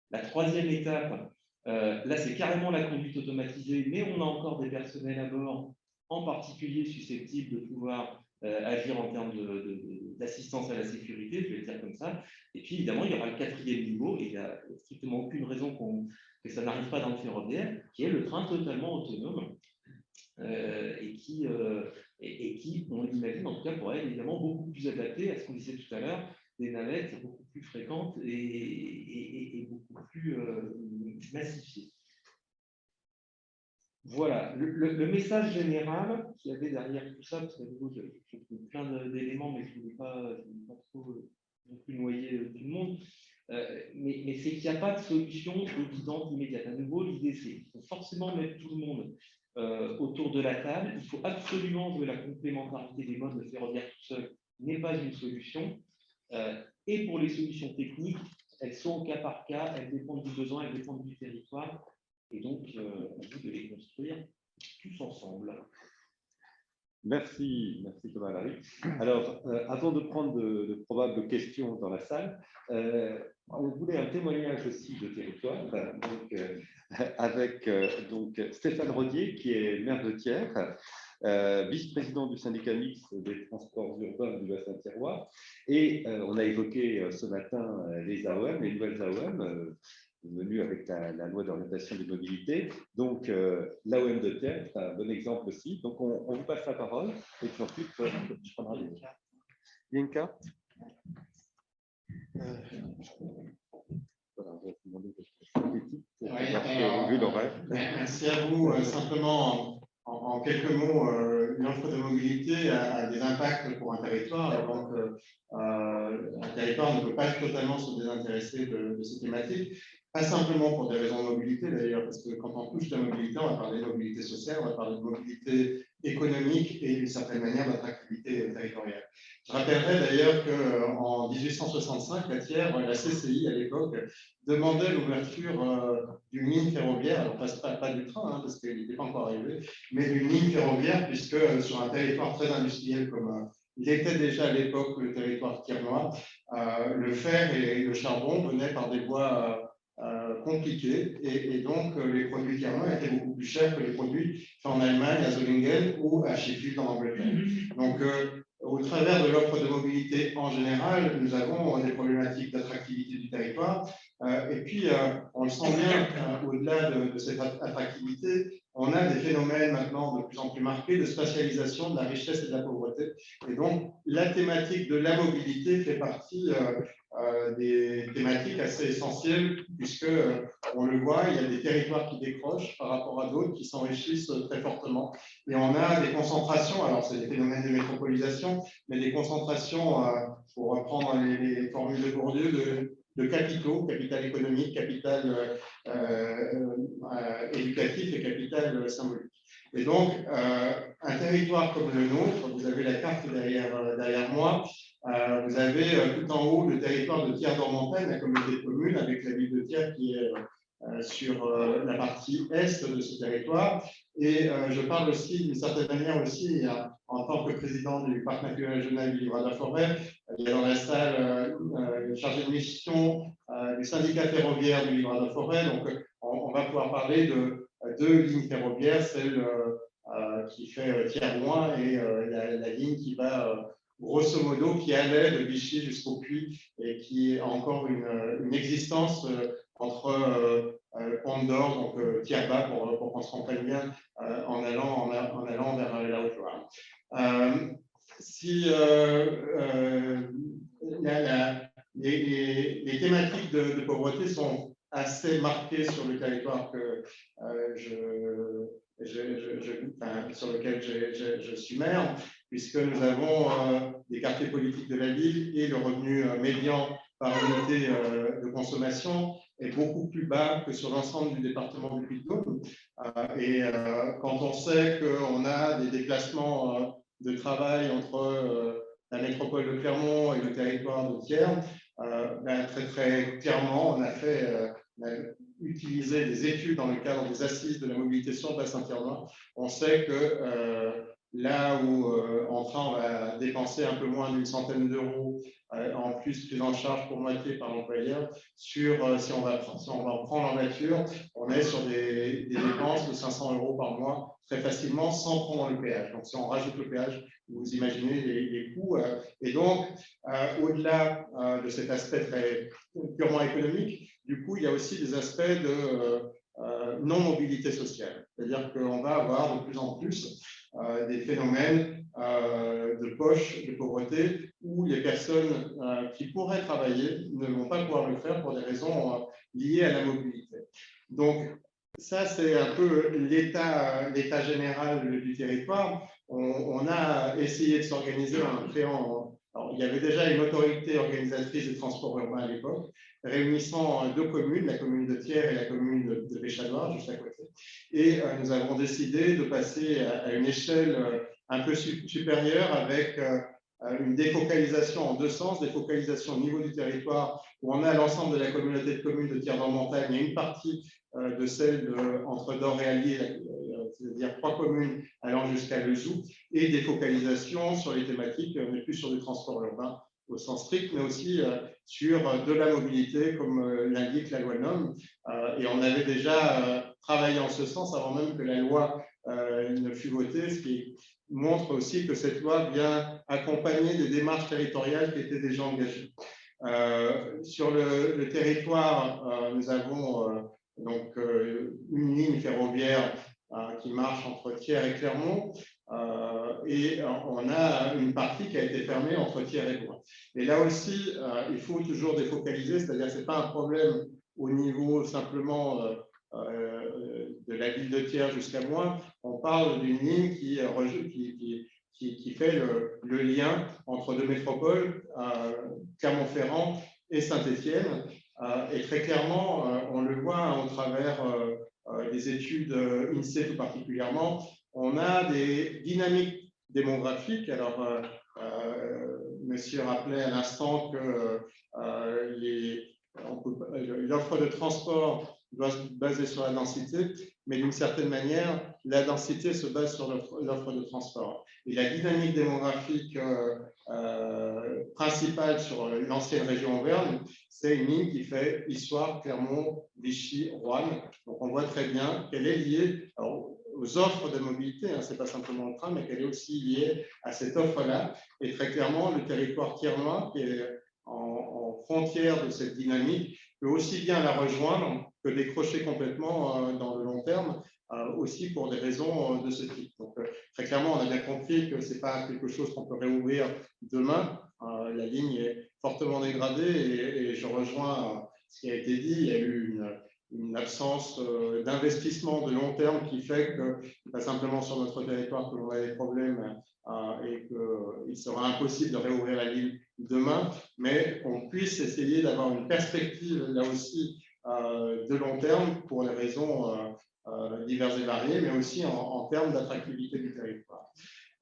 La troisième étape, là c'est carrément la conduite automatisée, mais on a encore des personnels à bord, en particulier susceptibles de pouvoir agir en termes d'assistance à la sécurité, je vais le dire comme ça. Et puis évidemment, il y aura le quatrième niveau, et il n'y a strictement aucune raison que ça n'arrive pas dans le ferroviaire, qui est le train totalement autonome, et qui, on l'imagine en tout cas, pourrait être évidemment beaucoup plus adapté à ce qu'on disait tout à l'heure, des navettes beaucoup plus fréquentes et beaucoup plus massifiées. Voilà, le message général qu'il y avait derrière tout ça, parce que j'ai plein d'éléments, mais je ne voulais pas trop non plus noyer tout le monde, mais c'est qu'il n'y a pas de solution évidente immédiate. À nouveau, l'idée, c'est qu'il faut forcément mettre tout le monde autour de la table. Il faut absolument que la complémentarité des modes de ferroviaire tout seul n'est pas une solution. Et pour les solutions techniques, elles sont au cas par cas, elles dépendent du besoin, elles dépendent du territoire. Et donc, on dit de les construire tous ensemble. Merci Thomas Larry. Alors, avant de prendre de probables questions dans la salle, on voulait un témoignage aussi de territoire, avec Stéphane Rodier, qui est maire de Thiers, vice-président du syndicat mixte des transports urbains du bassin thierrois. Et on a évoqué ce matin les AOM, les nouvelles AOM, venu avec la loi d'orientation des mobilités. Donc, l'AOM de Thiers, c'est un bon exemple aussi. Donc, on vous passe la parole. Et puis ensuite, je prendrai les cartes. Il y a une carte. Voilà, on va vous demander merci à vous. Simplement, en quelques mots, une offre de mobilité a des impacts pour un territoire. Et donc, un territoire ne peut pas totalement se désintéresser de ces thématiques. Pas simplement pour des raisons de mobilité d'ailleurs, parce que quand on touche la mobilité, on va parler de mobilité sociale, on va parler de mobilité économique et d'une certaine manière d'attractivité territoriale. Je rappellerai d'ailleurs qu'en 1865, à Thiers, la CCI à l'époque demandait l'ouverture d'une ligne ferroviaire, alors pas du train, parce qu'il n'était pas encore arrivé, mais d'une ligne ferroviaire, puisque sur un territoire très industriel comme il était déjà à l'époque le territoire thiernois, le fer et le charbon venaient par des voies compliqué et donc les produits thiernois étaient beaucoup plus chers que les produits faits en Allemagne, à Solingen ou à Sheffield en Angleterre. Donc, au travers de l'offre de mobilité en général, nous avons des problématiques d'attractivité du territoire. Et puis, on le sent bien, au-delà de cette attractivité, on a des phénomènes maintenant de plus en plus marqués de spatialisation de la richesse et de la pauvreté. Et donc, la thématique de la mobilité fait partie des thématiques assez essentielles, puisque on le voit, il y a des territoires qui décrochent par rapport à d'autres qui s'enrichissent très fortement. Et on a des concentrations, alors c'est des phénomènes de métropolisation, mais des concentrations, pour reprendre les formules de Bourdieu, de capitaux, capital économique, capital éducatif et capital symbolique. Et donc, un territoire comme le nôtre, vous avez la carte derrière moi, vous avez tout en haut le territoire de Thiers-d'Ormontaine, la communauté de communes, avec la ville de Thiers qui est sur la partie est de ce territoire. Et je parle aussi, d'une certaine manière aussi, en tant que président du parc naturel régional du Livre de la Forêt, il y a dans la salle chargé de mission du syndicat ferroviaire du Livre de la Forêt. Donc, on va pouvoir parler de deux lignes ferroviaires, celle qui fait Thiers-Rouen et la ligne qui va grosso modo, qui allait de Vichy jusqu'au Puy et qui a encore une existence entre Pont d'Or, donc Thiers-Bas, pour qu'on se comprenne bien, en allant vers la Haute-Loire. Les thématiques de pauvreté sont assez marquées sur le territoire que sur lequel je suis maire, puisque nous avons des quartiers politiques de la ville et le revenu médian par unité de consommation est beaucoup plus bas que sur l'ensemble du département du Puy-de-Dôme. Et quand on sait qu'on a des déplacements de travail entre la métropole de Clermont et le territoire de Thiers, très clairement, on a utilisé des études dans le cadre des assises de la mobilité sur le bassin thiernois. On sait que là où en train on va dépenser un peu moins d'une centaine d'euros en plus prise en charge pour moitié par l'employeur, si on va prendre en nature, on est sur des dépenses de 500 euros par mois très facilement sans prendre le péage. Donc si on rajoute le péage, vous imaginez les coûts. Et donc, au-delà de cet aspect très purement économique, du coup, il y a aussi des aspects de non-mobilité sociale. C'est-à-dire qu'on va avoir de plus en plus des phénomènes de poche, de pauvreté, où les personnes qui pourraient travailler ne vont pas pouvoir le faire pour des raisons liées à la mobilité. Donc, ça, c'est un peu l'état général du territoire. On a essayé de s'organiser en créant... Alors, il y avait déjà une autorité organisatrice des transports urbains à l'époque, réunissant deux communes, la commune de Thiers et la commune de Péchanoir, juste à côté. Et nous avons décidé de passer à une échelle un peu supérieure avec une défocalisation en deux sens, défocalisation au niveau du territoire, où on a l'ensemble de la communauté de communes de Thiers-d'Ormontagne et une partie de celle entre Dor et Allier, c'est-à-dire 3 communes allant jusqu'à Lezoux, et des focalisations sur les thématiques, mais plus sur le transport urbain au sens strict, mais aussi sur de la mobilité, comme l'indique la loi NOM. Et on avait déjà travaillé en ce sens avant même que la loi ne fût votée, ce qui montre aussi que cette loi vient accompagner des démarches territoriales qui étaient déjà engagées. Sur le territoire, nous avons donc une ligne ferroviaire qui marche entre Thiers et Clermont, et on a une partie qui a été fermée entre Thiers et Rouen. Et là aussi, il faut toujours défocaliser, c'est-à-dire que ce n'est pas un problème au niveau simplement de la ville de Thiers jusqu'à Rouen. On parle d'une ligne qui fait le lien entre deux métropoles, Clermont-Ferrand et Saint-Étienne. Et très clairement, on le voit au travers des études INSEE tout particulièrement, on a des dynamiques démographiques. Alors, monsieur rappelait à l'instant que l'offre de transport doit se baser sur la densité, mais d'une certaine manière, la densité se base sur l'offre de transport. Et la dynamique démographique principale sur l'ancienne région Auvergne, c'est une ligne qui fait Issoire, Clermont, Vichy, Roanne. Donc on voit très bien qu'elle est liée aux offres de mobilité, ce n'est pas simplement le train, mais qu'elle est aussi liée à cette offre-là. Et très clairement, le territoire thiernois, qui est en frontière de cette dynamique, peut aussi bien la rejoindre que décrocher complètement dans le long terme, aussi pour des raisons de ce type. Donc, très clairement, on a bien compris que ce n'est pas quelque chose qu'on peut réouvrir demain. La ligne est fortement dégradé et je rejoins ce qui a été dit. Il y a eu une absence d'investissement de long terme qui fait que c'est pas simplement sur notre territoire que l'on a des problèmes et qu'il sera impossible de réouvrir la ligne demain, mais qu'on puisse essayer d'avoir une perspective là aussi de long terme pour les raisons diverses et variées, mais aussi en termes d'attractivité du territoire.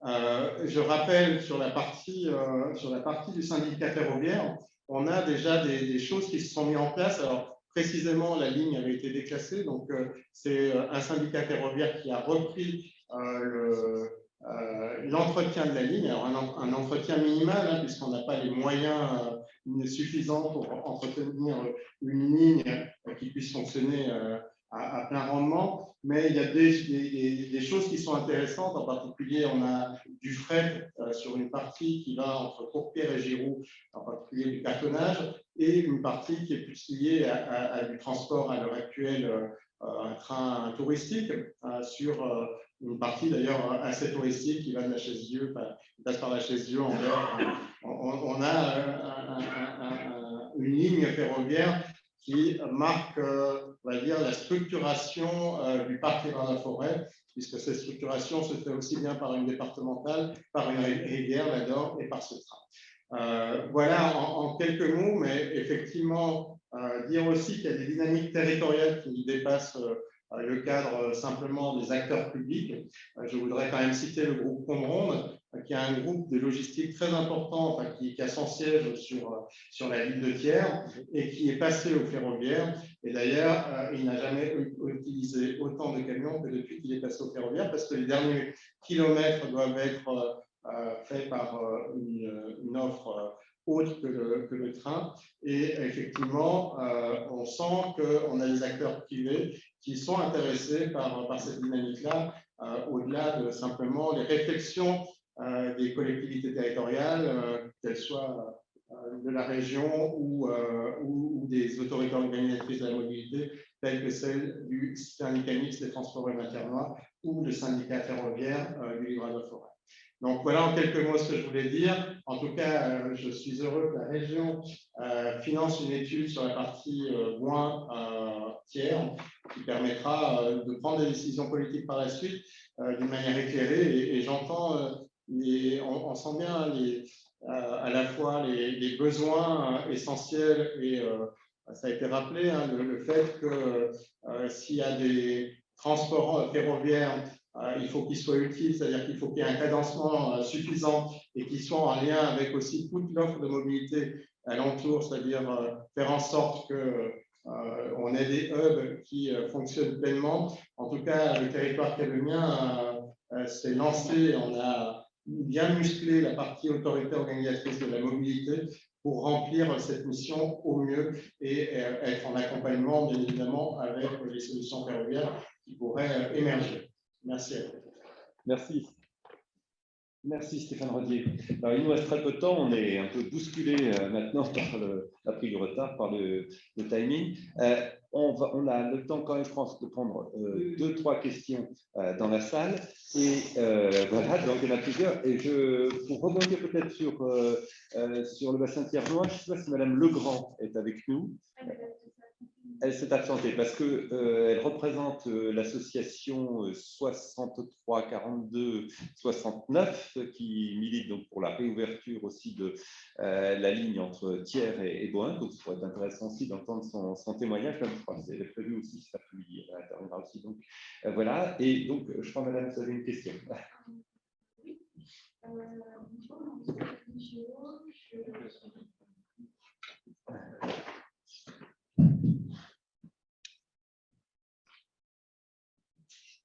Je rappelle sur la partie du syndicat ferroviaire, on a déjà des choses qui se sont mises en place. Alors, précisément, la ligne avait été déclassée, donc c'est un syndicat ferroviaire qui a repris l'entretien de la ligne, alors un entretien minimal, hein, puisqu'on n'a pas les moyens suffisants pour entretenir une ligne qui puisse fonctionner à plein rendement, mais il y a des choses qui sont intéressantes. En particulier, on a du fret sur une partie qui va entre Courpierre et Giroux, en particulier du cartonnage, et une partie qui est plus liée à du transport à l'heure actuelle, un train touristique, sur une partie d'ailleurs assez touristique qui va de la Chaise-Dieu, passe par la Chaise-Dieu en vers. On a une ligne ferroviaire qui marque, on va dire, la structuration du parc Évreux-la-Forêt, puisque cette structuration se fait aussi bien par une départementale, par une rivière, la Dore, et par ce train. Voilà en quelques mots, mais effectivement, dire aussi qu'il y a des dynamiques territoriales qui dépassent le cadre simplement des acteurs publics. Je voudrais quand même citer le groupe Comronde, qui est un groupe de logistique très important, enfin, qui a son siège sur la ville de Thiers et qui est passé au ferroviaire. Et d'ailleurs, il n'a jamais utilisé autant de camions que depuis qu'il est passé au ferroviaire, parce que les derniers kilomètres doivent être faits par une offre autre que le train. Et effectivement, on sent qu'on a des acteurs privés qui sont intéressés par cette dynamique-là, au-delà de simplement les réflexions des collectivités territoriales, qu'elles soient de la région ou des autorités organisatrices de la mobilité, telles que celle du syndicat mixte des transports maternois ou le syndicat ferroviaire du Livradois-Forêt. Donc voilà en quelques mots ce que je voulais dire. En tout cas, je suis heureux que la région finance une étude sur la partie Bouin-Thiers qui permettra de prendre des décisions politiques par la suite d'une manière éclairée. Et j'entends, on sent bien à la fois les besoins essentiels et ça a été rappelé, hein, le fait que s'il y a des transports ferroviaires, il faut qu'ils soient utiles, c'est-à-dire qu'il faut qu'il y ait un cadencement suffisant et qu'ils soient en lien avec aussi toute l'offre de mobilité alentour, c'est-à-dire faire en sorte qu'on ait des hubs qui fonctionnent pleinement. En tout cas, le territoire qui est le mien s'est lancé, on a bien musclé la partie autorité organisatrice de la mobilité pour remplir cette mission au mieux et être en accompagnement, bien évidemment, avec les solutions ferroviaires qui pourraient émerger. Merci à vous. Merci. Merci Stéphane Rodier. Alors, il nous reste très peu de temps, on est un peu bousculé maintenant par la prise du retard, par le timing. On a le temps quand même, je pense, de prendre 2-3 questions dans la salle. Et voilà, donc il y en a plusieurs. Et pour rebondir peut-être sur le bassin thiernois, je ne sais pas si Madame Legrand est avec nous. Elle s'est absentée parce qu'elle représente l'association 63-42-69 qui milite donc pour la réouverture aussi de la ligne entre Thiers et Bouin. Donc, ça pourrait être intéressant aussi d'entendre son témoignage. Comme je crois que c'est prévu aussi cet après-midi. Elle interviendra aussi. Donc, voilà. Et donc, je crois, Madame, vous avez une question. Oui.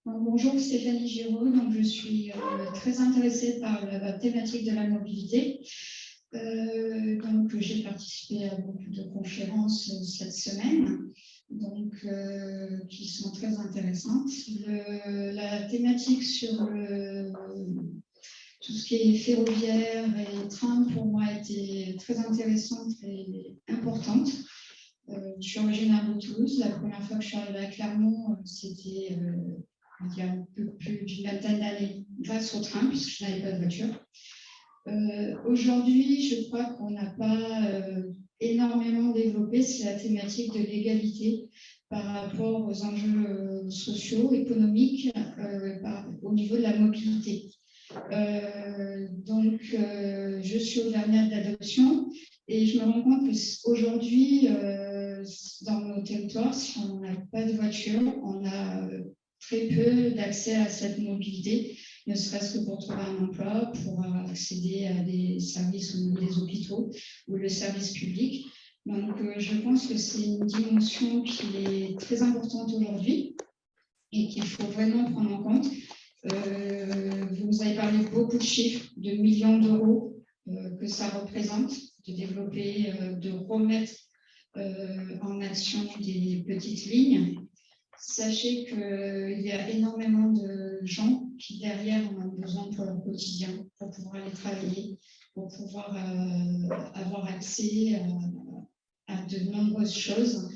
Bonjour, Stéphanie Giraud. Donc, je suis très intéressée par la thématique de la mobilité. Donc, j'ai participé à beaucoup de conférences cette semaine, donc, qui sont très intéressantes. La thématique sur tout ce qui est ferroviaire et train, pour moi, a été très intéressante et importante. Je suis originaire de Toulouse. La première fois que je suis arrivée à Clermont, c'était il y a un peu plus d'une vingtaine d'années grâce au train, puisque je n'avais pas de voiture. Aujourd'hui, je crois qu'on n'a pas énormément développé, c'est la thématique de l'égalité par rapport aux enjeux sociaux, économiques, au niveau de la mobilité. Donc, je suis auvergnate d'adoption et je me rends compte qu'aujourd'hui, dans nos territoires, si on n'a pas de voiture, on a très peu d'accès à cette mobilité, ne serait-ce que pour trouver un emploi, pour accéder à des services au niveau des hôpitaux ou le service public. Donc, je pense que c'est une dimension qui est très importante aujourd'hui et qu'il faut vraiment prendre en compte. Vous avez parlé beaucoup de chiffres, de millions d'euros que ça représente, de développer, de remettre en action des petites lignes. Sachez qu'il y a énormément de gens qui, derrière, en ont besoin pour leur quotidien, pour pouvoir aller travailler, pour pouvoir avoir accès à de nombreuses choses.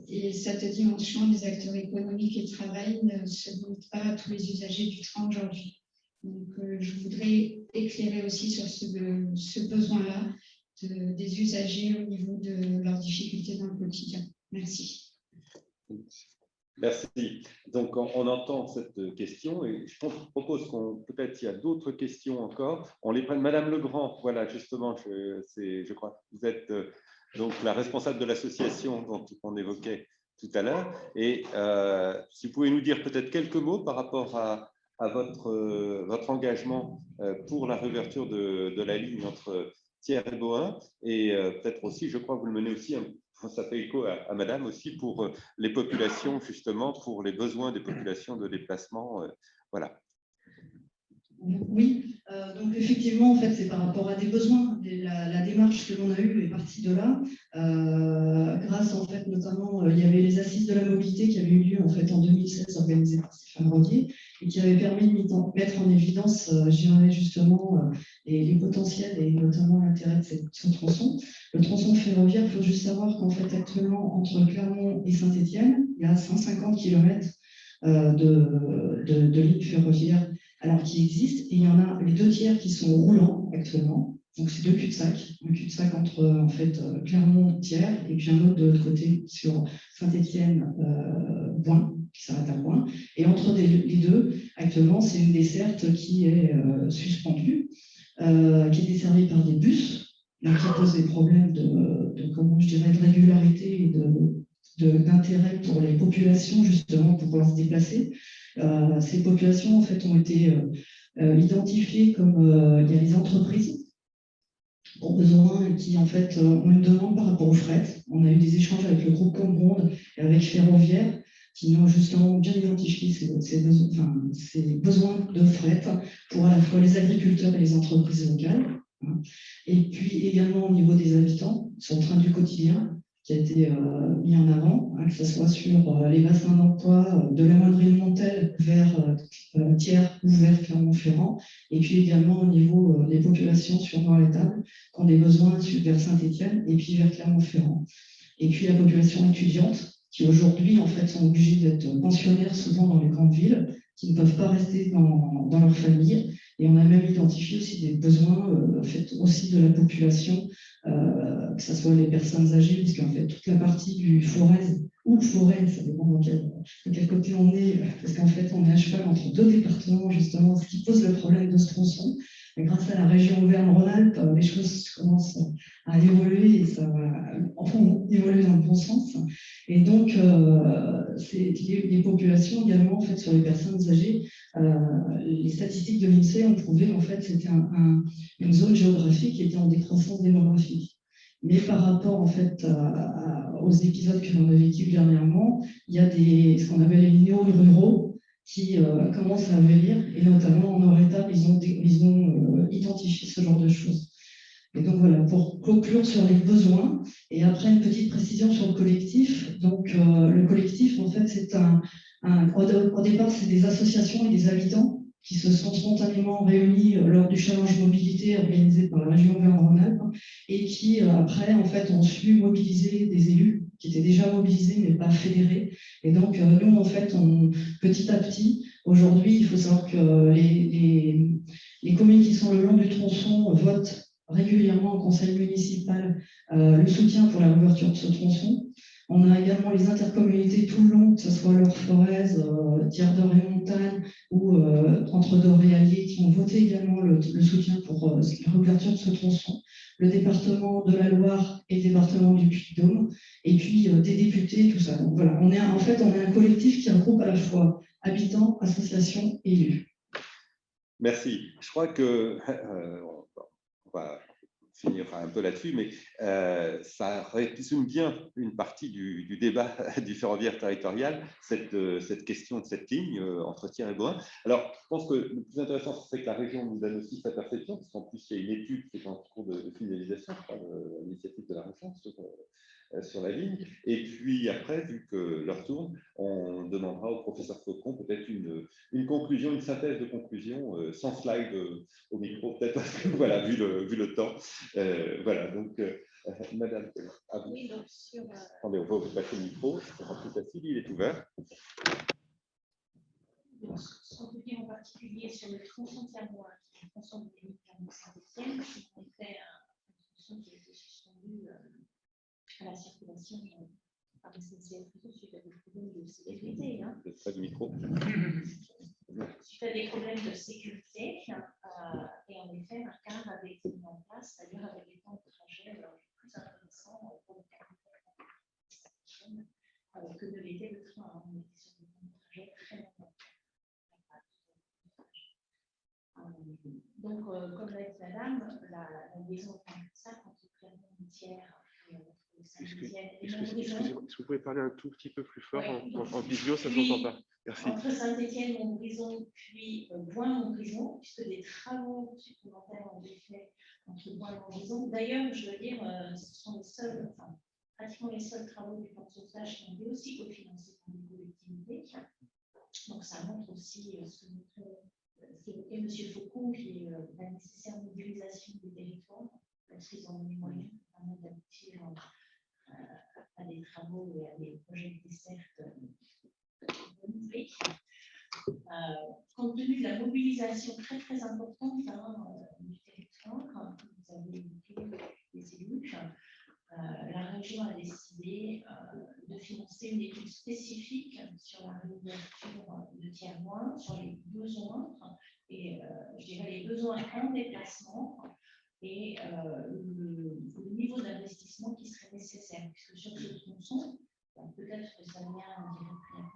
Et cette dimension des acteurs économiques et de travail ne se limite pas à tous les usagers du train aujourd'hui. Donc, je voudrais éclairer aussi sur ce besoin-là des usagers au niveau de leurs difficultés dans le quotidien. Merci. Merci. Donc, on entend cette question et je propose qu'on, peut-être il y a d'autres questions encore, on les prenne. Madame Legrand, voilà, justement, je crois que vous êtes donc la responsable de l'association dont on évoquait tout à l'heure. Et si vous pouvez nous dire peut-être quelques mots par rapport à votre engagement pour la réouverture de la ligne entre Thiers et Bohain, et peut-être aussi, je crois que vous le menez aussi, ça fait écho à Madame aussi, pour les populations, justement, pour les besoins des populations de déplacement. Voilà. Oui, donc effectivement, en fait, c'est par rapport à des besoins. La démarche que l'on a eue est partie de là, grâce, en fait, notamment, il y avait les assises de la mobilité qui avaient eu lieu, en fait, en 2016, organisées par Stéphane Rodier, et qui avaient permis de mettre en évidence, je dirais, justement, les potentiels et notamment l'intérêt de ce tronçon. Le tronçon ferroviaire, il faut juste savoir qu'en fait, actuellement, entre Clermont et Saint-Étienne, il y a 150 km de lignes ferroviaires alors qui existent, et il y en a les 2 tiers qui sont roulants actuellement. Donc, c'est 2 cul-de-sac, un cul-de-sac entre en fait Clermont-Thiers et puis un autre de l'autre côté sur Saint-Étienne-Boin, qui s'arrête à Boin. Et entre les deux, actuellement, c'est une desserte qui est suspendue, qui est desservie par des bus, qui pose des problèmes comment je dirais, de régularité et d'intérêt pour les populations, justement, pour pouvoir se déplacer. Ces populations, en fait, ont été identifiées comme il y a les entreprises aux besoins qui, en fait, ont une demande par rapport au fret. On a eu des échanges avec le groupe Comronde et avec Ferroviaire qui ont justement bien identifié ces besoins de fret pour à la fois les agriculteurs et les entreprises locales. Et puis également au niveau des habitants, sur le train du quotidien, qui a été mis en avant, que ce soit sur les bassins d'emploi de la Moindrie de Montel vers Thiers ou vers Clermont-Ferrand, et puis également au niveau des populations sur Noir-les-Tables, qui ont des besoins vers Saint-Étienne et puis vers Clermont-Ferrand. Et puis la population étudiante, qui aujourd'hui en fait sont obligés d'être pensionnaires souvent dans les grandes villes, qui ne peuvent pas rester dans leur famille. Et on a même identifié aussi des besoins en fait, aussi de la population, que ce soit les personnes âgées, puisqu'en fait toute la partie du Forez ou Forez, ça dépend de quel côté on est, parce qu'en fait on est à cheval entre 2 départements justement, ce qui pose le problème de ce tronçon. Mais grâce à la région Auvergne-Rhône-Alpes, les choses commencent à évoluer et ça va évoluer dans le bon sens. Et donc, les populations également, en fait, sur les personnes âgées, les statistiques de l'INSEE ont prouvé qu'en fait, c'était une zone géographique qui était en décroissance démographique. Mais par rapport en fait, aux épisodes que l'on a vécu dernièrement, il y a ce qu'on appelle les néo-ruraux qui commencent à venir, et notamment en Noir-les-Tables, ils ont identifié ce genre de choses. Et donc voilà, pour conclure sur les besoins, et après une petite précision sur le collectif. Donc le collectif, en fait, c'est au départ, c'est des associations et des habitants qui se sont spontanément réunis lors du challenge mobilité organisé par la région Auvergne-Rhône-Alpes et qui, après, en fait, ont su mobiliser des élus qui étaient déjà mobilisés mais pas fédérés. Et donc, nous, en fait, petit à petit, aujourd'hui, il faut savoir que les communes qui sont le long du tronçon votent régulièrement au conseil municipal le soutien pour la réouverture de ce tronçon. On a également les intercommunautés tout le long, que ce soit l'Or-Forez, Thiers-d'Or et Montagne ou entre Doré et Allier, qui ont voté également le soutien pour la réouverture de ce tronçon. Le département de la Loire et le département du Puy-de-Dôme, et puis des députés, tout ça. Donc voilà, on est un collectif qui regroupe à la fois habitants, associations et élus. Merci. Je crois que on va finir un peu là-dessus, mais ça résume bien une partie du débat du ferroviaire territorial, cette question de cette ligne entre Thiers et Bohain. Alors, je pense que le plus intéressant, c'est que la région nous donne aussi sa perception, parce qu'en plus, il y a une étude qui est en cours de finalisation, je crois, de l'initiative de la région sur la ligne. Et puis après, vu que l'heure tourne, on demandera au professeur Faucon peut-être une conclusion, une synthèse de conclusion, sans slide au micro, peut-être, voilà, vu le temps. Voilà, donc, madame, à vous. Oui, donc sur, Attendez, on va vous passer le micro, c'est plus facile, il est ouvert. donc, ce qu'on peut dire en particulier sur le tronçon Thiers-Bohain, qui est le tronçon de Saint-Étienne, c'est en effet un tronçon qui a été suspendu à la circulation par la SNCF suite à des problèmes de sécurité. Pas de micro. Suite à des problèmes de sécurité, et en effet, un cadre avait été mis en place, c'est-à-dire avec des temps de trajet plus intéressants pour le cadre que ne l'était le train. On était sur des temps de trajet très longs. Donc, comme l'a dit madame, la liaison ça entre Clermont-Thiers et Saint-Étienne. Excusez-moi, est-ce que vous pouvez parler un tout petit peu plus fort en visio, ça ne puis, s'entend pas. Merci. Entre Saint-Étienne, Montbrison, puis Bohain-Montbrison, puisque des travaux supplémentaires ont été faits entre Bohain et Montbrison. D'ailleurs, je veux dire, ce sont les seuls, pratiquement les seuls travaux du plan de sauvetage qui ont été aussi cofinancés par les collectivités. Donc, ça montre aussi ce qu'évoquait M. Faucon, qui est la nécessaire mobilisation des territoires, parce qu'ils ont les moyens pour permettre d'aboutir à des travaux et à des projets de desserte renouvelés. Compte tenu de la mobilisation très très importante du territoire, vous avez évoqué les élus, la région a décidé de financer une étude spécifique sur la réouverture de Thiers-Bohain, sur les besoins, et je dirais les besoins en déplacement et le niveau d'investissement qui serait nécessaire, puisque sur ce tronçon, peut-être que ça vient à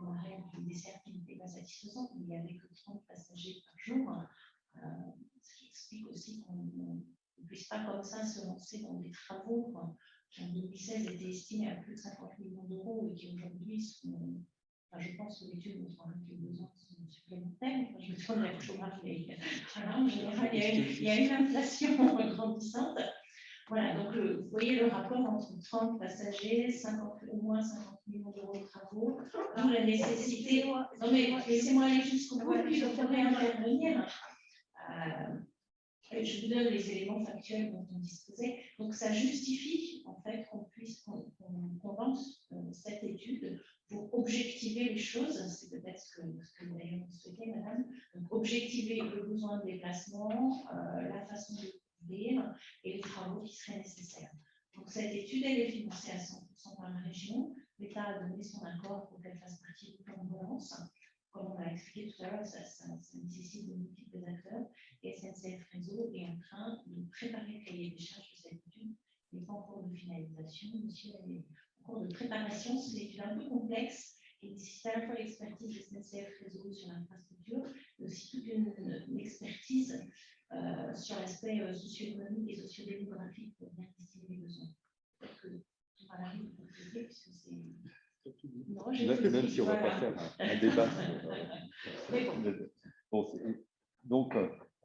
l'arrêt d'une desserte qui n'était pas satisfaisante, mais il n'y avait que 30 passagers par jour, ce qui explique aussi qu'on ne puisse pas comme ça se lancer dans des travaux qui en 2016 étaient estimés à plus de 50 millions d'euros et qui aujourd'hui sont, je pense que l'étude montrera que les besoins sont supplémentaires. Je me tourne la photographie. En général, il y a une inflation grandissante. Voilà, donc vous voyez le rapport entre 30 passagers, au moins 50 millions d'euros de travaux, d'où la nécessité. Non, mais laissez-moi aller jusqu'au bout, puis je pourrais intervenir. Je vous donne les éléments factuels dont on disposait. Donc, ça justifie en fait qu'on lance cette étude pour objectiver les choses. C'est peut-être ce que vous avez souhaité, madame. Donc, objectiver le besoin de déplacement, la façon de couvrir et les travaux qui seraient nécessaires. Donc, cette étude, elle est financée à 100% par la région. L'État a donné son accord pour qu'elle fasse partie du plan de relance. Comme on l'a expliqué tout à l'heure, ça nécessite de multiples acteurs. Et SNCF Réseau est en train de préparer le cahier des charges de cette étude. Il n'est pas en cours de finalisation, monsieur, elle est en cours de préparation. C'est une étude un peu complexe et nécessite à la fois l'expertise de SNCF Réseau sur l'infrastructure, mais aussi toute une expertise sur l'aspect socio-économique et socio-démographique pour bien estimer les besoins. Donc, tout va arriver pour traiter, puisque c'est. Non, même si on ne va pas faire un débat. Bon, donc,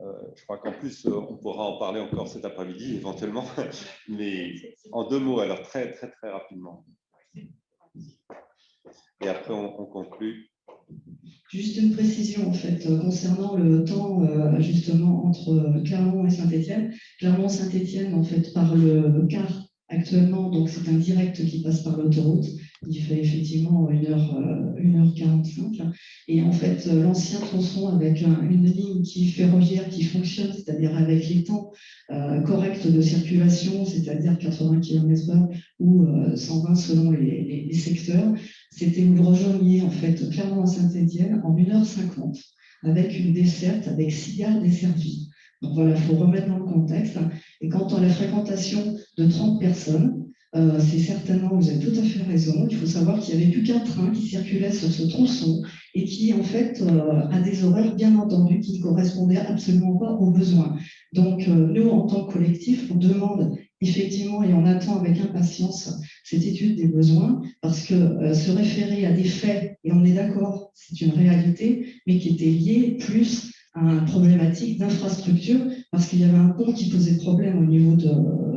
je crois qu'en plus, on pourra en parler encore cet après-midi, éventuellement, mais en 2 mots, alors très, très, très rapidement. Et après, on conclut. Juste une précision, en fait, concernant le temps, justement, entre Clermont et Saint-Étienne. Clermont-Saint-Étienne, en fait, par le quart Actuellement, donc c'est un direct qui passe par l'autoroute. Il fait effectivement 1h45. Et en fait, l'ancien tronçon avec une ligne ferroviaire qui fonctionne, c'est-à-dire avec les temps corrects de circulation, c'est-à-dire 80 km/h ou 120 selon les secteurs, c'était vous rejoigniez en fait clairement à Saint-Étienne en 1h50 avec une desserte avec 6 gares desservies. Donc voilà, il faut remettre dans le contexte. Et quant à la fréquentation de 30 personnes, c'est certainement, vous avez tout à fait raison, il faut savoir qu'il n'y avait plus qu'un train qui circulait sur ce tronçon et qui, en fait, a des horaires, bien entendu, qui ne correspondaient absolument pas aux besoins. Donc, nous, en tant que collectif, on demande effectivement et on attend avec impatience cette étude des besoins parce que se référer à des faits, et on est d'accord, c'est une réalité, mais qui était liée plus à une problématique d'infrastructure parce qu'il y avait un pont qui posait problème au niveau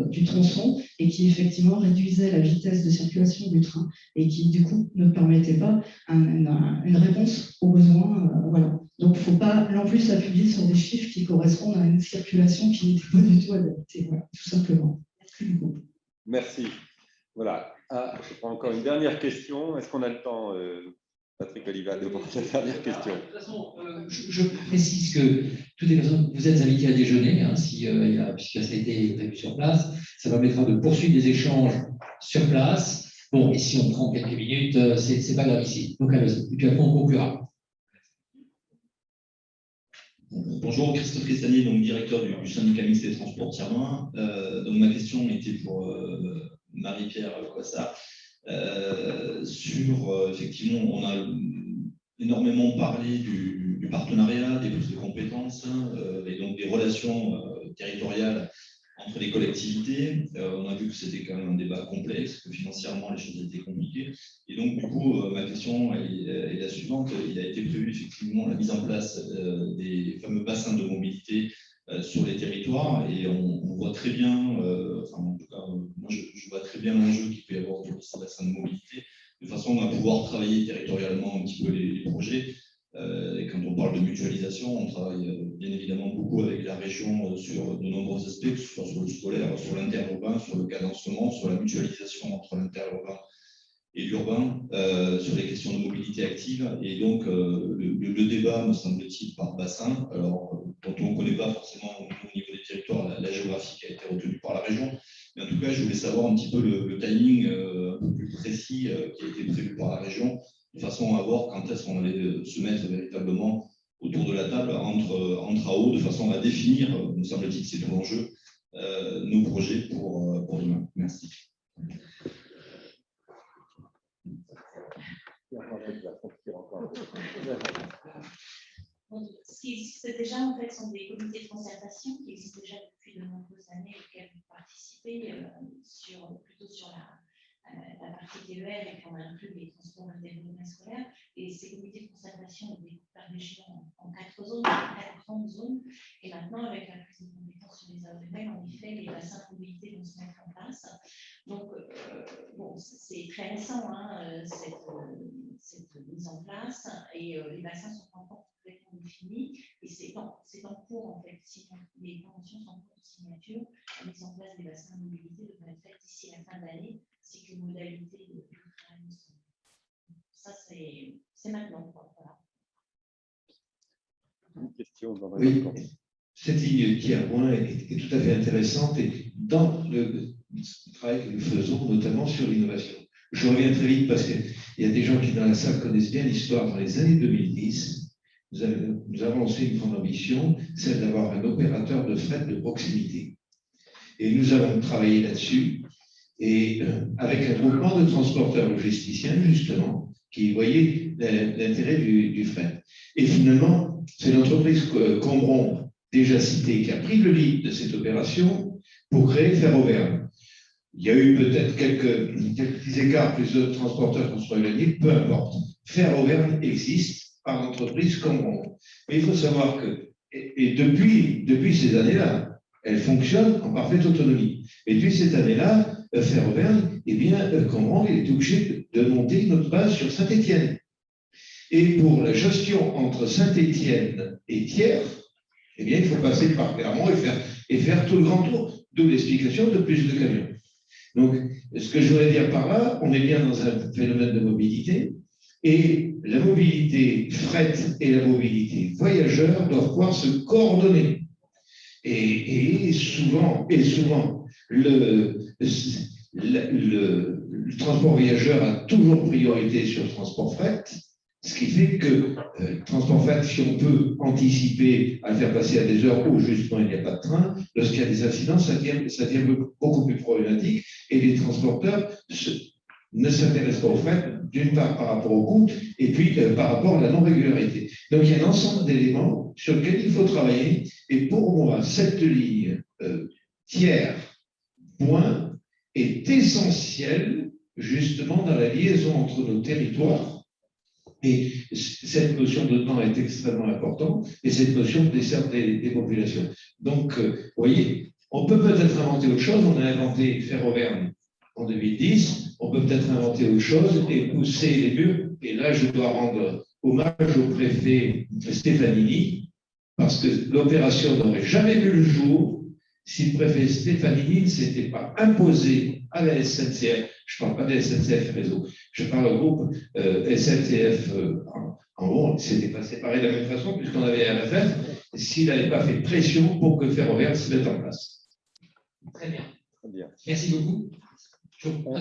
du tronçon et qui effectivement réduisait la vitesse de circulation du train et qui du coup ne permettait pas une réponse aux besoins. Voilà. Donc il ne faut pas non plus s'appuyer sur des chiffres qui correspondent à une circulation qui n'était pas du tout adaptée. Voilà, tout simplement. Merci beaucoup. Merci. Voilà. Je prends encore une dernière question. Est-ce qu'on a le temps, Patrick Oliva, de prendre la dernière question? De toute façon, je précise que de toutes les personnes, vous êtes invités à déjeuner, hein, puisque ça a été prévu sur place. Ça permettra de poursuivre des échanges sur place. Bon, et si on prend quelques minutes, c'est pas grave ici. Donc, allez-y. Et puis après, on conclura. Bonjour, Christophe Cristani, donc directeur du syndicat mixte des transports Tiers-Loin. Donc ma question était pour Marie-Pierre Coissard. Effectivement, on a énormément parlé du partenariat, des prises de compétences et donc des relations territoriales entre les collectivités. On a vu que c'était quand même un débat complexe, que financièrement les choses étaient compliquées. Et donc du coup, ma question est la suivante. Il a été prévu effectivement la mise en place des fameux bassins de mobilité sur les territoires et on voit très bien, en tout cas, moi je vois très bien l'enjeu qu'il peut y avoir sur ces bassins de mobilité, de façon à pouvoir travailler territorialement un petit peu les projets. Et quand on parle de mutualisation, on travaille bien évidemment beaucoup avec la région sur de nombreux aspects, que ce soit sur le scolaire, sur l'interurbain, sur le cadencement, sur la mutualisation entre l'interurbain et l'urbain, sur les questions de mobilité active. Et donc, le débat, me semble-t-il, par bassin, alors, dont on ne connaît pas forcément au niveau des territoires la géographie qui a été retenue par la région. Mais en tout cas, je voulais savoir un petit peu le timing un peu plus précis qui a été prévu par la région, de façon à voir quand est-ce qu'on allait se mettre véritablement autour de la table entre AO, de façon à définir, me semble-t-il, c'est tout l'enjeu, nos projets pour demain. Merci. C'est déjà, en fait, sont des comités de concertation qui existent déjà depuis de nombreuses années auxquels vous participez, plutôt sur la partie TER et qu'on inclut les transports et le développement scolaire. Et ces comités de concertation ont été découpés par région en 4 zones, 4 grandes zones. Et maintenant, avec la prise de compétences sur les AOML, en effet, les bassins de mobilité vont se mettre en place. Donc, bon, c'est très récent, hein, cette mise en place. Et les bassins sont encore complètement définis. Et c'est en cours, en fait. Si les conventions sont en cours de signature, la mise en place des bassins de mobilité devrait être faite d'ici la fin d'année, ainsi que les modalités de travail. Ça, c'est maintenant. Voilà. Une question dans oui, cette ligne tiers-point est tout à fait intéressante et dans le travail que nous faisons, notamment sur l'innovation. Je reviens très vite parce qu'il y a des gens qui dans la salle connaissent bien l'histoire. Dans les années 2010, nous avons lancé une grande ambition, celle d'avoir un opérateur de fret de proximité. Et nous avons travaillé là-dessus, et avec un groupement de transporteurs logisticiens, justement, qui voyaient l'intérêt du fret. Et finalement, c'est l'entreprise Combron, déjà citée, qui a pris le lead de cette opération pour créer Ferroviaire. Il y a eu peut-être quelques petits écarts, plus de transporteurs qu'on soit éloignés, peu importe. Ferroviaire existe par l'entreprise Combron. Mais il faut savoir que, et depuis ces années-là, elle fonctionne en parfaite autonomie. Et depuis cette année-là, Ferroviaire, eh bien, Combron est obligé de monter notre base sur Saint-Étienne. Et pour la gestion entre Saint-Étienne et Thiers, eh bien, il faut passer par Clermont et faire tout le grand tour. D'où l'explication de plus de camions. Donc, ce que je voudrais dire par là, on est bien dans un phénomène de mobilité, et la mobilité fret et la mobilité voyageur doivent pouvoir se coordonner. Et souvent, le transport voyageur a toujours priorité sur le transport fret, ce qui fait que le transport fret, si on peut anticiper à le faire passer à des heures où justement il n'y a pas de train, lorsqu'il y a des accidents, ça devient beaucoup plus problématique, et les transporteurs ne s'intéressent pas au fret, d'une part par rapport au coût, et puis par rapport à la non-régularité. Donc il y a un ensemble d'éléments sur lesquels il faut travailler, et pour moi, cette ligne tiers point est essentielle justement dans la liaison entre nos territoires. Et cette notion de temps est extrêmement importante, et cette notion de dessert des populations. Donc, vous voyez, on peut peut-être inventer autre chose. On a inventé Ferroviaire en 2010. On peut peut-être inventer autre chose et pousser les murs. Et là, je dois rendre hommage au préfet Stefanini, parce que l'opération n'aurait jamais vu le jour si le préfet Stefanini ne s'était pas imposé à la SNCF. Je ne parle pas de SNCF Réseau, je parle au groupe SNCF. En gros, il s'était pas séparé de la même façon, puisqu'on avait RFF, s'il n'avait pas fait pression pour que Ferroviaire se mette en place. Très bien. Très bien. Merci beaucoup. On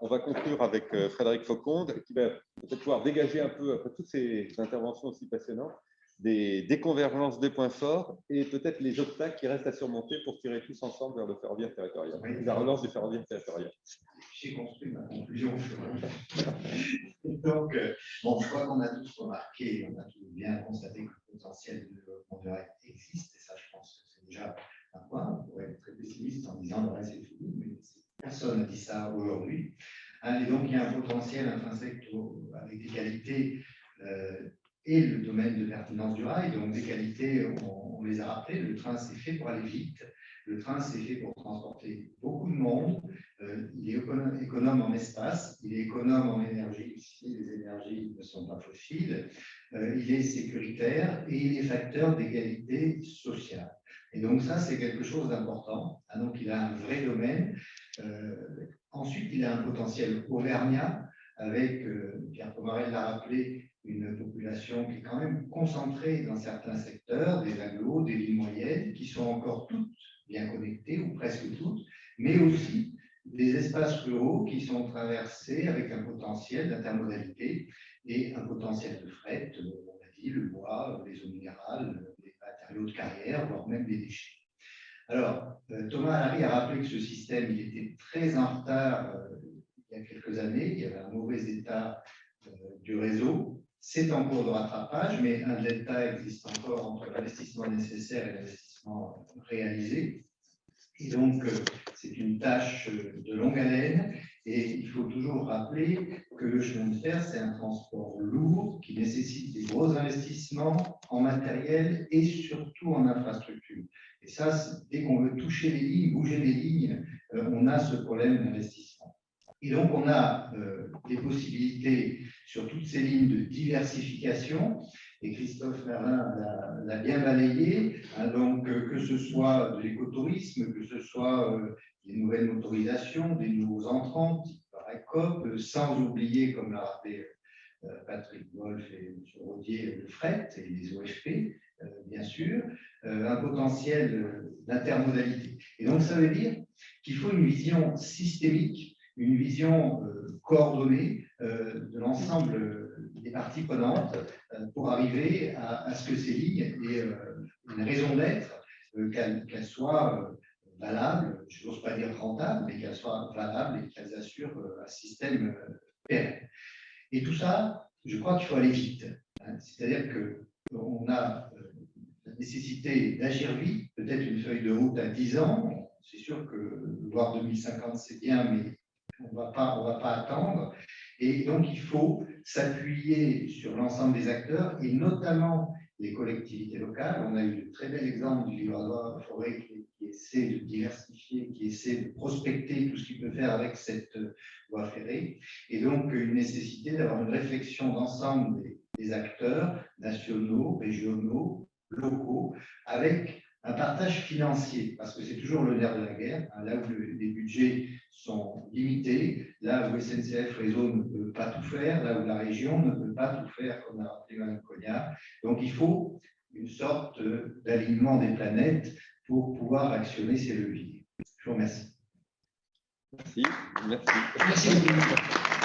va conclure avec Frédéric Fauconde, qui va peut-être pouvoir dégager un peu, après toutes ces interventions aussi passionnantes, des convergences, des points forts et peut-être les obstacles qui restent à surmonter pour tirer tous ensemble vers le ferroviaire territorial, la relance du ferroviaire territorial. J'ai construit ma conclusion. Donc, bon, je crois qu'on a tous remarqué, on a tous bien constaté que le potentiel de développement du rail existe, et ça, je pense que c'est déjà un point. On pourrait être très pessimiste en disant le rail c'est fini, mais personne n'a dit ça aujourd'hui. Et donc, il y a un potentiel intrinsèque avec des qualités et le domaine de pertinence du rail. Donc, des qualités, on les a rappelées. Le train, c'est fait pour aller vite. Le train, c'est fait pour transporter beaucoup de monde. Il est économe en espace, il est économe en énergie, si les énergies ne sont pas fossiles. Il est sécuritaire et il est facteur d'égalité sociale. Et donc, ça, c'est quelque chose d'important. Donc, il a un vrai domaine. Ensuite, il a un potentiel auvergnat avec, Pierre Pomarel l'a rappelé, une population qui est quand même concentrée dans certains secteurs, des agglos, des villes moyennes, qui sont encore toutes bien connectées, ou presque toutes, mais aussi des espaces ruraux qui sont traversés avec un potentiel d'intermodalité et un potentiel de fret, on a dit, le bois, les eaux minérales, les matériaux de carrière, voire même les déchets. Alors, Thomas Allary a rappelé que ce système il était très en retard il y a quelques années, il y avait un mauvais état du réseau. C'est en cours de rattrapage, mais un delta existe encore entre l'investissement nécessaire et l'investissement réalisé. Et donc, c'est une tâche de longue haleine. Et il faut toujours rappeler que le chemin de fer, c'est un transport lourd qui nécessite des gros investissements en matériel et surtout en infrastructure. Et ça, dès qu'on veut toucher les lignes, bouger les lignes, on a ce problème d'investissement. Et donc, on a des possibilités sur toutes ces lignes de diversification. Et Christophe Merlin l'a bien balayé. Donc, que ce soit de l'écotourisme, que ce soit des nouvelles motorisations, des nouveaux entrants, type Paracop, sans oublier, comme l'a rappelé Patrick Wolf et M. Rodier, le fret et les OFP, bien sûr, un potentiel d'intermodalité. Et donc, ça veut dire qu'il faut une vision systémique, une vision coordonnée de l'ensemble des parties prenantes pour arriver à ce que ces lignes aient une raison d'être, qu'elles soient valables, je n'ose pas dire rentables, mais qu'elles soient valables et qu'elles assurent un système pérenne. Et tout ça, je crois qu'il faut aller vite. C'est-à-dire qu'on a la nécessité d'agir vite, peut-être une feuille de route à 10 ans. C'est sûr que voir 2050, c'est bien, mais on ne va pas attendre. Et donc, il faut s'appuyer sur l'ensemble des acteurs, et notamment les collectivités locales. On a eu de très bel exemples du Livradois-Forêt qui essaie de diversifier, qui essaie de prospecter tout ce qu'il peut faire avec cette voie ferrée. Et donc, une nécessité d'avoir une réflexion d'ensemble des acteurs nationaux, régionaux, locaux, avec un partage financier, parce que c'est toujours le nerf de la guerre, hein, là où les budgets sont limités, là où SNCF Réseau ne peut pas tout faire, là où la région ne peut pas tout faire, comme l'a rappelé Mme Cognard. Donc il faut une sorte d'alignement des planètes pour pouvoir actionner ces leviers. Je vous remercie. Merci. Merci beaucoup.